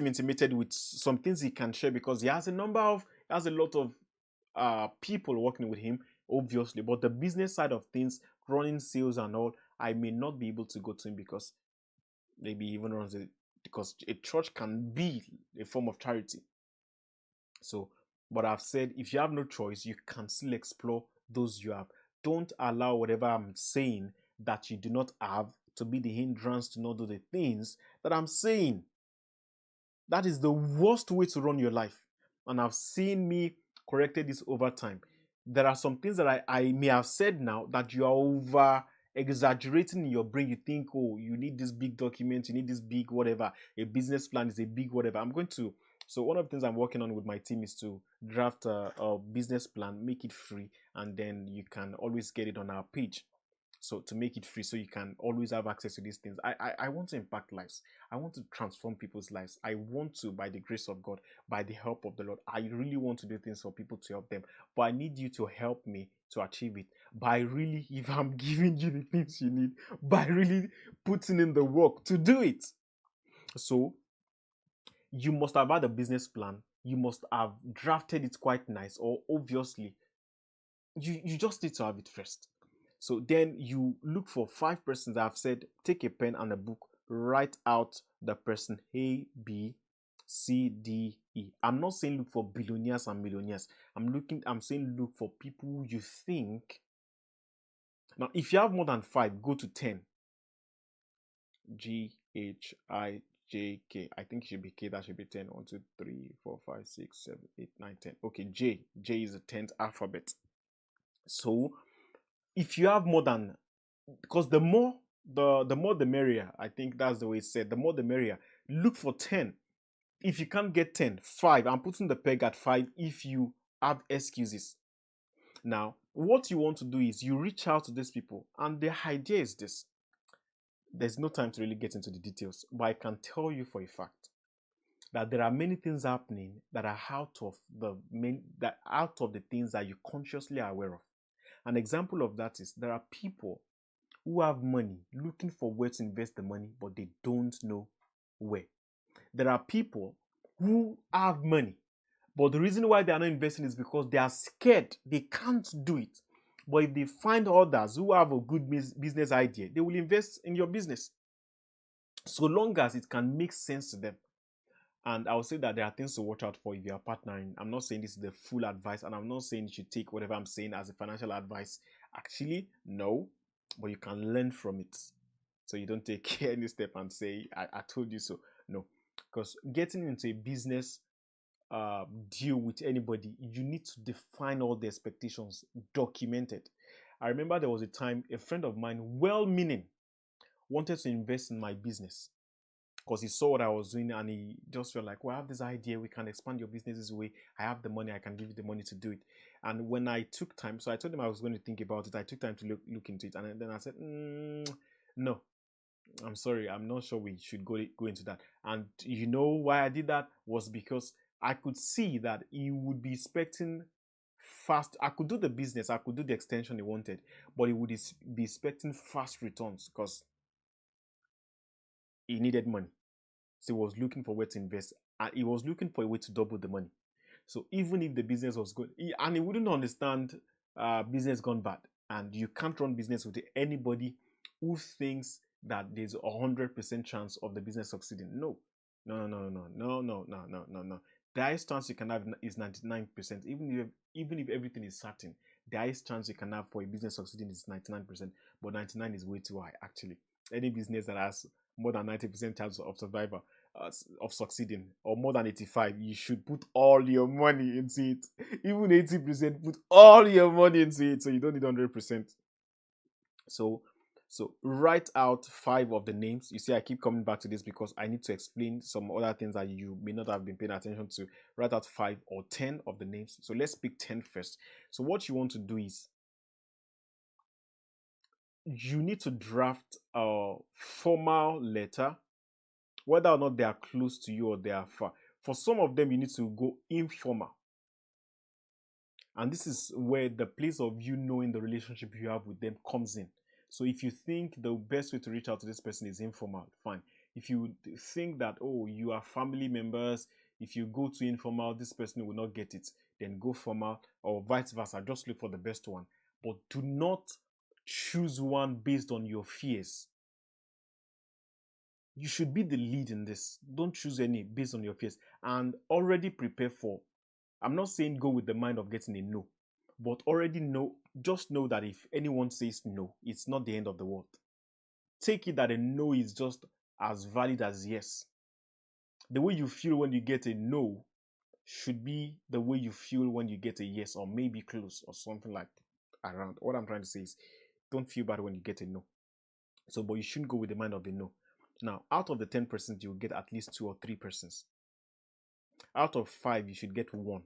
intimated with, some things he can share, because he has a lot of people working with him, obviously. But the business side of things, running sales and all, I may not be able to go to him because maybe he even runs it, because a church can be a form of charity. So, but I've said if you have no choice, you can still explore those you have. Don't allow whatever I'm saying that you do not have to be the hindrance to not do the things that I'm saying. That is the worst way to run your life. And I've seen me corrected this over time. There are some things that I may have said now that you are over exaggerating in your brain. You think, oh, you need this big document, you need this big whatever. A business plan is a big whatever. So one of the things I'm working on with my team is to draft a business plan, make it free, and then you can always get it on our page. So to make it free, so you can always have access to these things. I want to impact lives. I want to transform people's lives. I want to, by the grace of God, by the help of the Lord, I really want to do things for people to help them. But I need you to help me to achieve it by really, if I'm giving you the things you need, by really putting in the work to do it. So you must have had a business plan. You must have drafted it quite nice, or obviously, you just need to have it first. So then you look for 5 persons. I've said take a pen and a book, write out the person A, B, C, D, E. I'm not saying look for billionaires and millionaires. I'm saying look for people who you think. Now, if you have more than 5, go to 10. G, H, I, J, K. I think it should be K. That should be 10. 1, 2, 3, 4, 5, 6, 7, 8, 9, 10. Okay, J. J is the 10th alphabet. So if you have more than, because the more the merrier, I think that's the way it's said, the more the merrier. Look for 10. If you can't get 10, 5. I'm putting the peg at 5 if you have excuses. Now, what you want to do is you reach out to these people, and the idea is this. There's no time to really get into the details, but I can tell you for a fact that there are many things happening that are out of the things that you consciously are aware of. An example of that is there are people who have money looking for where to invest the money, but they don't know where. There are people who have money, but the reason why they are not investing is because they are scared. They can't do it. But if they find others who have a good business idea, they will invest in your business, so long as it can make sense to them. And I will say that there are things to watch out for if you are partnering. I'm not saying this is the full advice, and I'm not saying you should take whatever I'm saying as a financial advice. Actually, no, but you can learn from it. So you don't take any step and say, I told you so. No, because getting into a business deal with anybody, you need to define all the expectations, documented. I remember there was a time a friend of mine, well meaning, wanted to invest in my business. because he saw what I was doing and he just felt like, well, I have this idea, we can expand your business this way. I have the money, I can give you the money to do it. And when I took time, so I told him I was going to think about it. I took time to look into it, and then I said, no, I'm sorry, I'm not sure we should go into that. And you know why I did that was because I could see that he would be expecting fast. I could do the business, I could do the extension he wanted, but he would be expecting fast returns because he needed money. So he was looking for where to invest, and he was looking for a way to double the money. So even if the business was good, and he wouldn't understand business gone bad, and you can't run business with anybody who thinks that there's 100% chance of the business succeeding. No, no, no, no, no, no, no, no, no, no. The highest chance you can have is 99%. Even if everything is certain, the highest chance you can have for a business succeeding is 99%. But 99 is way too high, actually. Any business that has more than 90% chance of survival of succeeding, or more than 85, you should put all your money into it. Even 80%, put all your money into it, so you don't need 100%. So write out 5 of the names. You see, I keep coming back to this because I need to explain some other things that you may not have been paying attention to. Write out 5 or 10 of the names. So let's pick 10 first. So what you want to do is you need to draft a formal letter, whether or not they are close to you or they are far. For some of them, you need to go informal. And this is where the place of you knowing the relationship you have with them comes in. So if you think the best way to reach out to this person is informal, fine. If you think that, oh, you are family members, if you go to informal, this person will not get it, then go formal, or vice versa. Just look for the best one. But do not choose one based on your fears. You should be the lead in this. Don't choose any based on your fears, and already prepare for. I'm not saying go with the mind of getting a no, but already know, just know that if anyone says no, it's not the end of the world. Take it that a no is just as valid as yes. The way you feel when you get a no should be the way you feel when you get a yes, or maybe close, or something like around. What I'm trying to say is, don't feel bad when you get a no. So, but you shouldn't go with the mind of the no. Now, out of the 10 persons, you'll get at least 2 or 3 persons. Out of 5, you should get 1.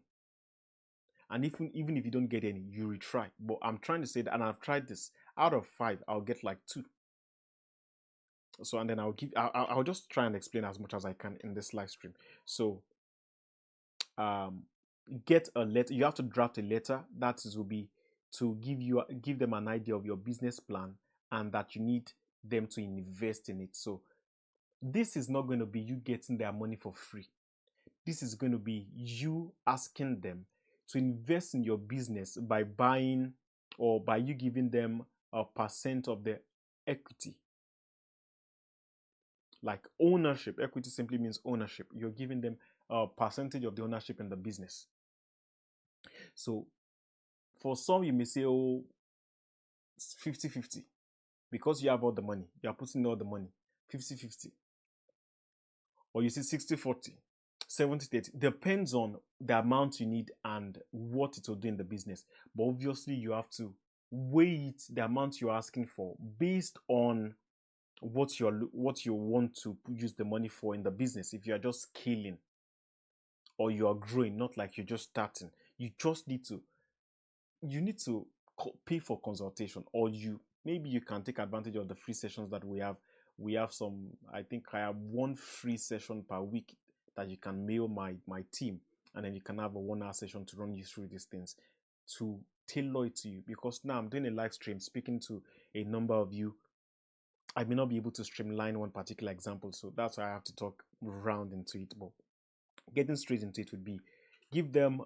And even if you don't get any, you retry. But I'm trying to say that, and I've tried this. Out of 5, I'll get like 2. So, and then I'll just try and explain as much as I can in this live stream. So, get a letter. You have to draft a letter that will be to give them an idea of your business plan, and that you need them to invest in it. So this is not going to be you getting their money for free. This is going to be you asking them to invest in your business by buying, or by you giving them a percent of the equity. Like ownership. Equity simply means ownership. You're giving them a percentage of the ownership in the business. So for some, you may say, oh, 50-50. Because you have all the money, you are putting all the money. 50-50. Or you see 60-40. 70-30. Depends on the amount you need and what it will do in the business. But obviously, you have to weigh it, the amount you're asking for, based on what you want to use the money for in the business. If you are just scaling, or you are growing, not like you're just starting, you just need to pay for consultation, or maybe you can take advantage of the free sessions that we have. We have some, I think I have 1 free session per week that you can mail my team, and then you can have a 1-hour session to run you through these things, to tailor it to you. Because now I'm doing a live stream speaking to a number of you. I may not be able to streamline one particular example, so that's why I have to talk round into it. But getting straight into it would be, give them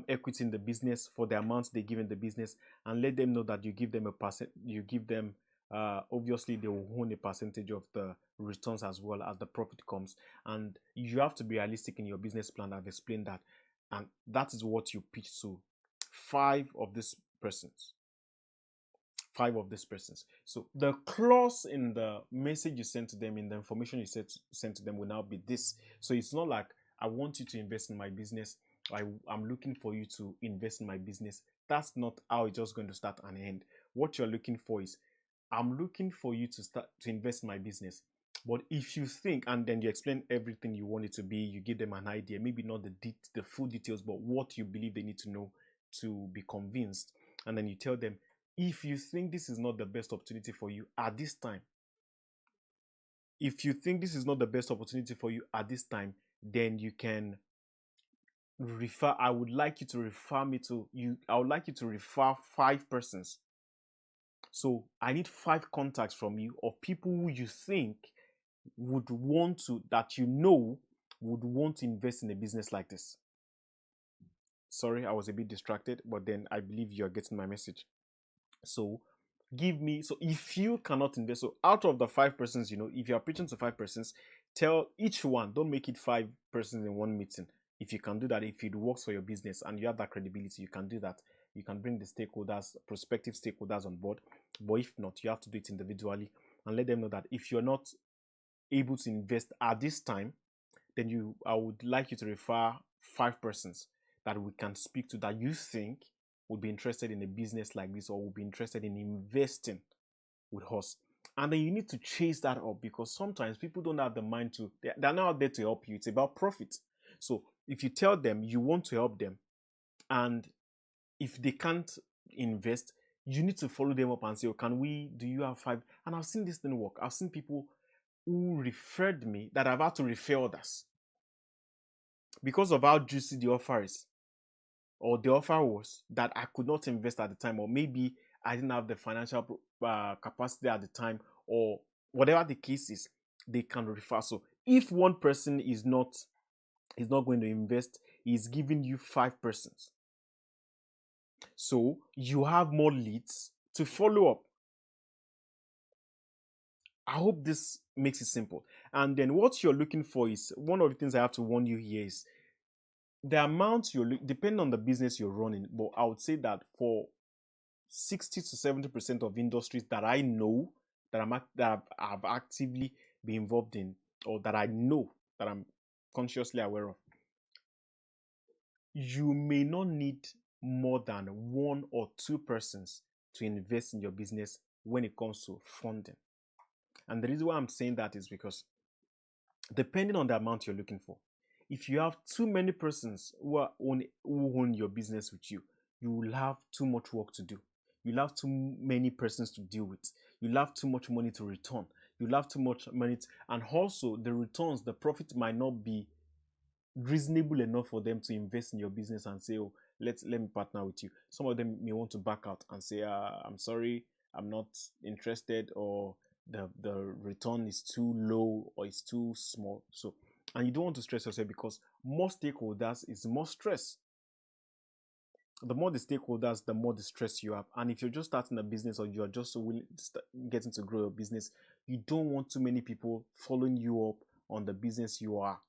equity in the business for the amounts they give in the business, and let them know that you give them a percent. You give them, obviously they will own a percentage of the returns as well as the profit comes. And you have to be realistic in your business plan. I've explained that, and that is what you pitch to 5 of these persons. 5 of these persons. So the clause in the message you send to them, in the information you send to them, will now be this. So it's not like, I want you to invest in my business, I'm looking for you to invest in my business. That's not how it's just going to start and end. What you're looking for is, I'm looking for you to invest in my business. But if you think and then you explain everything you want it to be, you give them an idea, maybe not the full details, but what you believe they need to know to be convinced, and then you tell them, if you think this is not the best opportunity for you at this time, if you think this is not the best opportunity for you at this time, then you can refer. I would like you to refer me to you. I would like you to refer 5 persons. So I need 5 contacts from you of people who you think would want to, that you know would want to invest in a business like this. Sorry, I was a bit distracted, but then I believe you're getting my message. So give me, so if you cannot invest, so out of the 5 persons, if you're preaching to 5 persons, tell each one, don't make it 5 persons in one meeting. If you can do that, if it works for your business and you have that credibility, you can do that. You can bring the stakeholders, prospective stakeholders on board. But if not, you have to do it individually and let them know that if you're not able to invest at this time, then I would like you to refer 5 persons that we can speak to that you think would be interested in a business like this or would be interested in investing with us. And then you need to chase that up, because sometimes people don't have the mind to, they're not out there to help you. It's about profit. So if you tell them you want to help them, and if they can't invest, you need to follow them up and say, oh, do you have 5? And I've seen this thing work. I've seen people who referred me that I've had to refer others because of how juicy the offer is, or the offer was, that I could not invest at the time, or maybe I didn't have the financial capacity at the time, or whatever the case is, they can refer. So if one person is not going to invest, he's giving you 5 persons. So you have more leads to follow up. I hope this makes it simple. And then what you're looking for is, one of the things I have to warn you here is the amount depending on the business you're running. But I would say that for 60 to 70% of industries that I know, that I've actively been involved in, or that I know, that I'm consciously aware of, you may not need more than 1 or 2 persons to invest in your business when it comes to funding. And the reason why I'm saying that is because, depending on the amount you're looking for, if you have too many persons who own your business with you, you will have too much work to do. You'll have too many persons to deal with. You'll have too much money to return. You'll have too much money and also the returns, the profit might not be reasonable enough for them to invest in your business and say, oh, let me partner with you. Some of them may want to back out and say, I'm sorry, I'm not interested, or the return is too low or it's too small. So, and you don't want to stress yourself, because more stakeholders is more stress. The more the stakeholders, the more the stress you have. And if you're just starting a business, or you're just so willing to getting to grow a business, you don't want too many people following you up on the business you are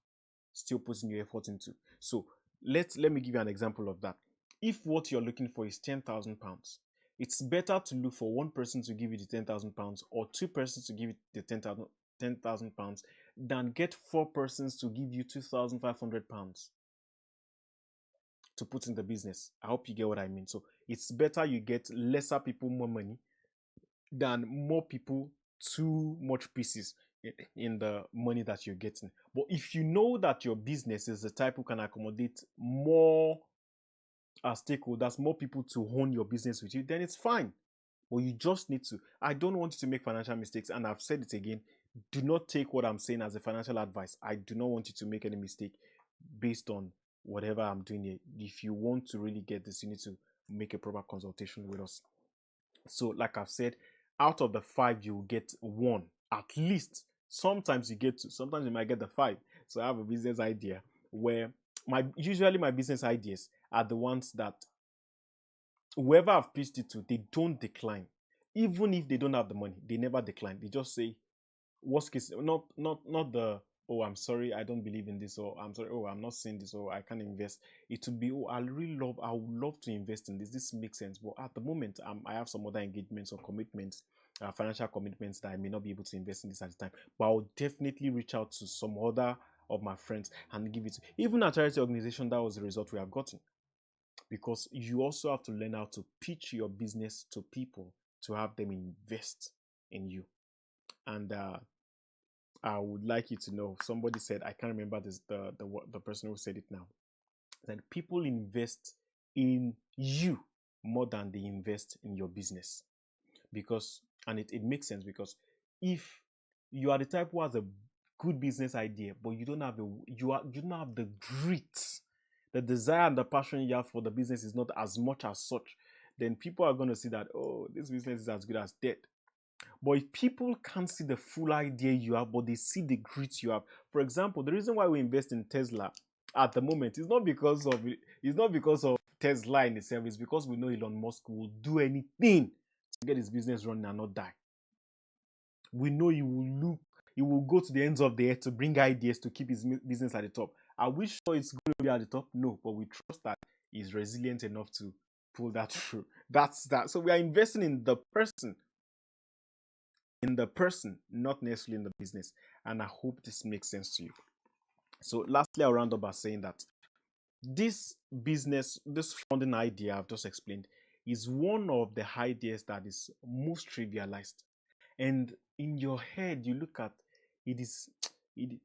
still putting your effort into. So let me give you an example of that. If what you're looking for is £10,000, it's better to look for 1 person to give you the £10,000, or 2 persons to give you the £10,000, than get 4 persons to give you £2,500 to put in the business. I hope you get what I mean. So it's better you get lesser people more money than more people too much pieces in the money that you're getting. But if you know that your business is the type who can accommodate more stakeholders, more people to own your business with you, then it's fine. But you just need to, I don't want you to make financial mistakes. And I've said it again, do not take what I'm saying as a financial advice. I do not want you to make any mistake based on whatever I'm doing here. If you want to really get this, you need to make a proper consultation with us. So like I've said, out of the 5, you will get 1 at least. Sometimes you might get the 5. So I have a business idea where usually my business ideas are the ones that whoever I've pitched it to, they don't decline. Even if they don't have the money, they never decline. They just say, worst case, not the, oh, I'm sorry, I don't believe in this, or I'm sorry, oh, I'm not seeing this, or I can't invest. It would be, oh, I would love to invest in this. This makes sense. But at the moment, I have some other engagements or commitments, financial commitments, that I may not be able to invest in this at the time. But I'll definitely reach out to some other of my friends and give it to, even a charity organization. That was the result we have gotten. Because you also have to learn how to pitch your business to people to have them invest in you. And I would like you to know. Somebody said, I can't remember this, the person who said it now. That people invest in you more than they invest in your business. Because, and it makes sense, because if you are the type who has a good business idea, but you don't have the grit, the desire and the passion you have for the business is not as much as such, then people are going to see that, oh, this business is as good as dead. But if people can't see the full idea you have, but they see the grit you have, for example, the reason why we invest in Tesla at the moment is not because of Tesla in itself. It's because we know Elon Musk will do anything to get his business running and not die. We know he will go to the ends of the earth to bring ideas to keep his business at the top. Are we sure it's going to be at the top? No, but we trust that he's resilient enough to pull that through. That's that. So we are investing in the person, not necessarily in the business. And I hope this makes sense to you. So, lastly, I'll round up by saying that this funding idea I've just explained, is one of the ideas that is most trivialized. And in your head, you look at it is it,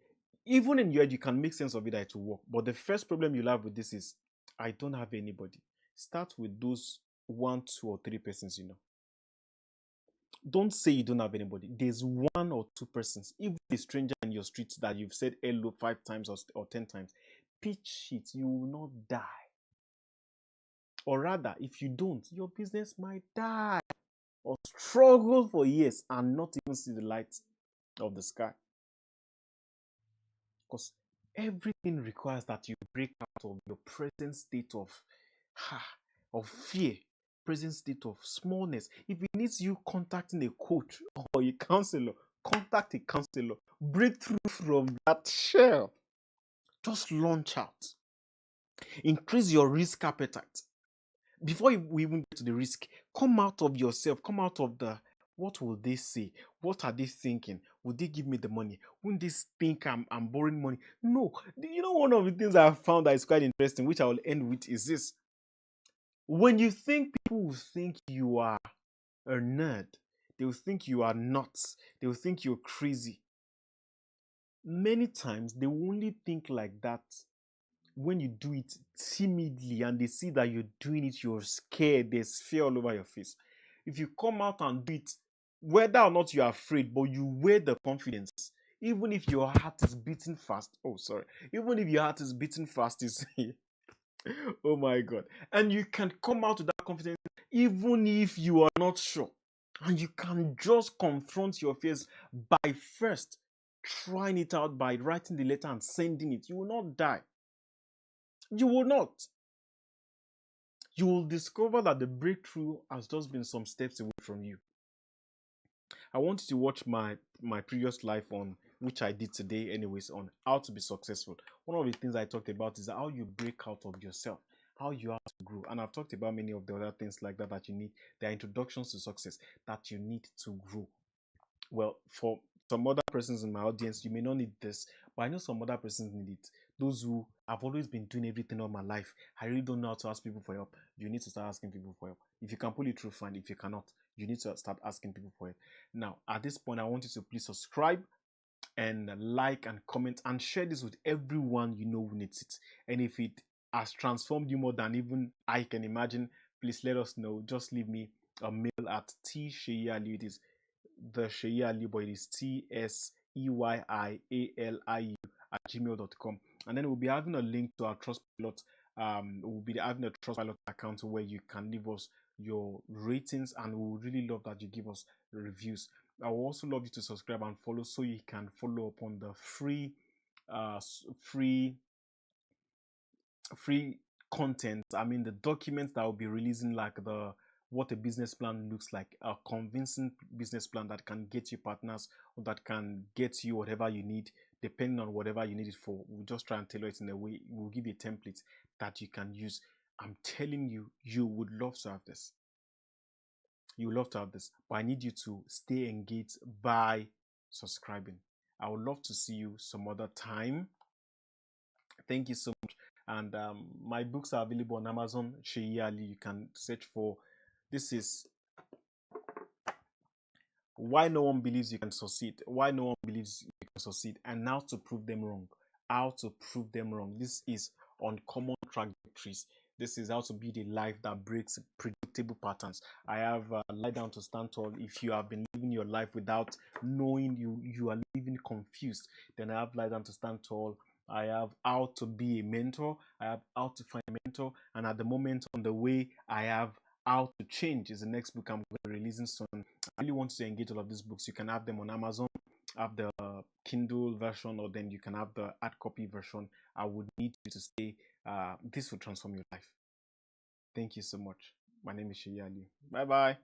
even in your head, you can make sense of it that it will work. But the first problem you'll have with this is, I don't have anybody. Start with those 1, 2, or 3 persons you know. Don't say you don't have anybody. There's 1 or 2 persons, even a stranger in your street that you've said hello 5 times or 10 times. Pitch it, you will not die. Or rather, if you don't, your business might die or struggle for years and not even see the light of the sky. Because everything requires that you break out of your present state of fear, present state of smallness. If it needs you contacting a coach or a counselor, contact a counselor. Break through from that shell. Just launch out. Increase your risk appetite. Before we even get to the risk, come out of yourself. Come out of the, what will they say? What are they thinking? Will they give me the money? Won't they think I'm borrowing money? No. You know, one of the things I found that is quite interesting, which I will end with, is this. When you think people will think you are a nerd, they will think you are nuts, they will think you're crazy. Many times they will only think like that when you do it timidly and they see that you're doing it, you're scared, there's fear all over your face. If you come out and do it, whether or not you're afraid, but you wear the confidence, even if your heart is beating fast. Oh, sorry. Even if your heart is beating fast, is oh my God. And you can come out with that confidence, even if you are not sure. And you can just confront your fears by first trying it out, by writing the letter and sending it. You will not die. You will not. You will discover that the breakthrough has just been some steps away from you. I want you to watch my previous live on, which I did today anyways, on how to be successful. One of the things I talked about is how you break out of yourself, how you have to grow. And I've talked about many of the other things like that that you need. There are introductions to success that you need to grow. Well, for some other persons in my audience, you may not need this, but I know some other persons need it. Those who have always been doing everything all my life, I really don't know how to ask people for help. You need to start asking people for help. If you can pull it through, fine. If you cannot, you need to start asking people for help. Now, at this point, I want you to please subscribe and like and comment and share this with everyone you know who needs it. And if it has transformed you more than even I can imagine, please let us know. Just leave me a mail at Seyi. It is the Seyi Aliu, but it is TSEYIALIU at gmail.com. And then we'll be having a link to our Trustpilot. We'll be having a Trustpilot account where you can leave us your ratings, and we would really love that you give us reviews. I would also love you to subscribe and follow, so you can follow up on the free content. I mean, the documents that will be releasing, like the what a business plan looks like, a convincing business plan that can get you partners, or that can get you whatever you need, depending on whatever you need it for. We'll just try and tailor it in a way. We'll give you a template that you can use. I'm telling you, you would love to have this. You would love to have this, but I need you to stay engaged by subscribing. I would love to see you some other time. Thank you so much. And my books are available on Amazon. Seyi Ali, you can search for. This is Why no one believes you can succeed, why no one believes you can succeed, and how to prove them wrong. How to prove them wrong. This is uncommon trajectories. This is how to build a life that breaks predictable patterns. I have lie down to stand tall. If you have been living your life without knowing you are living confused, then I have lie down to stand tall. I have how to be a mentor. I have how to find a mentor. And at the moment on the way, I have how to change is the next book I'm going to be releasing soon. I really want you to engage all of these books. You can have them on Amazon, have the Kindle version, or then you can have the hard copy version. I would need you to stay. This will transform your life. Thank you so much. My name is Seyi Aliu. Bye bye.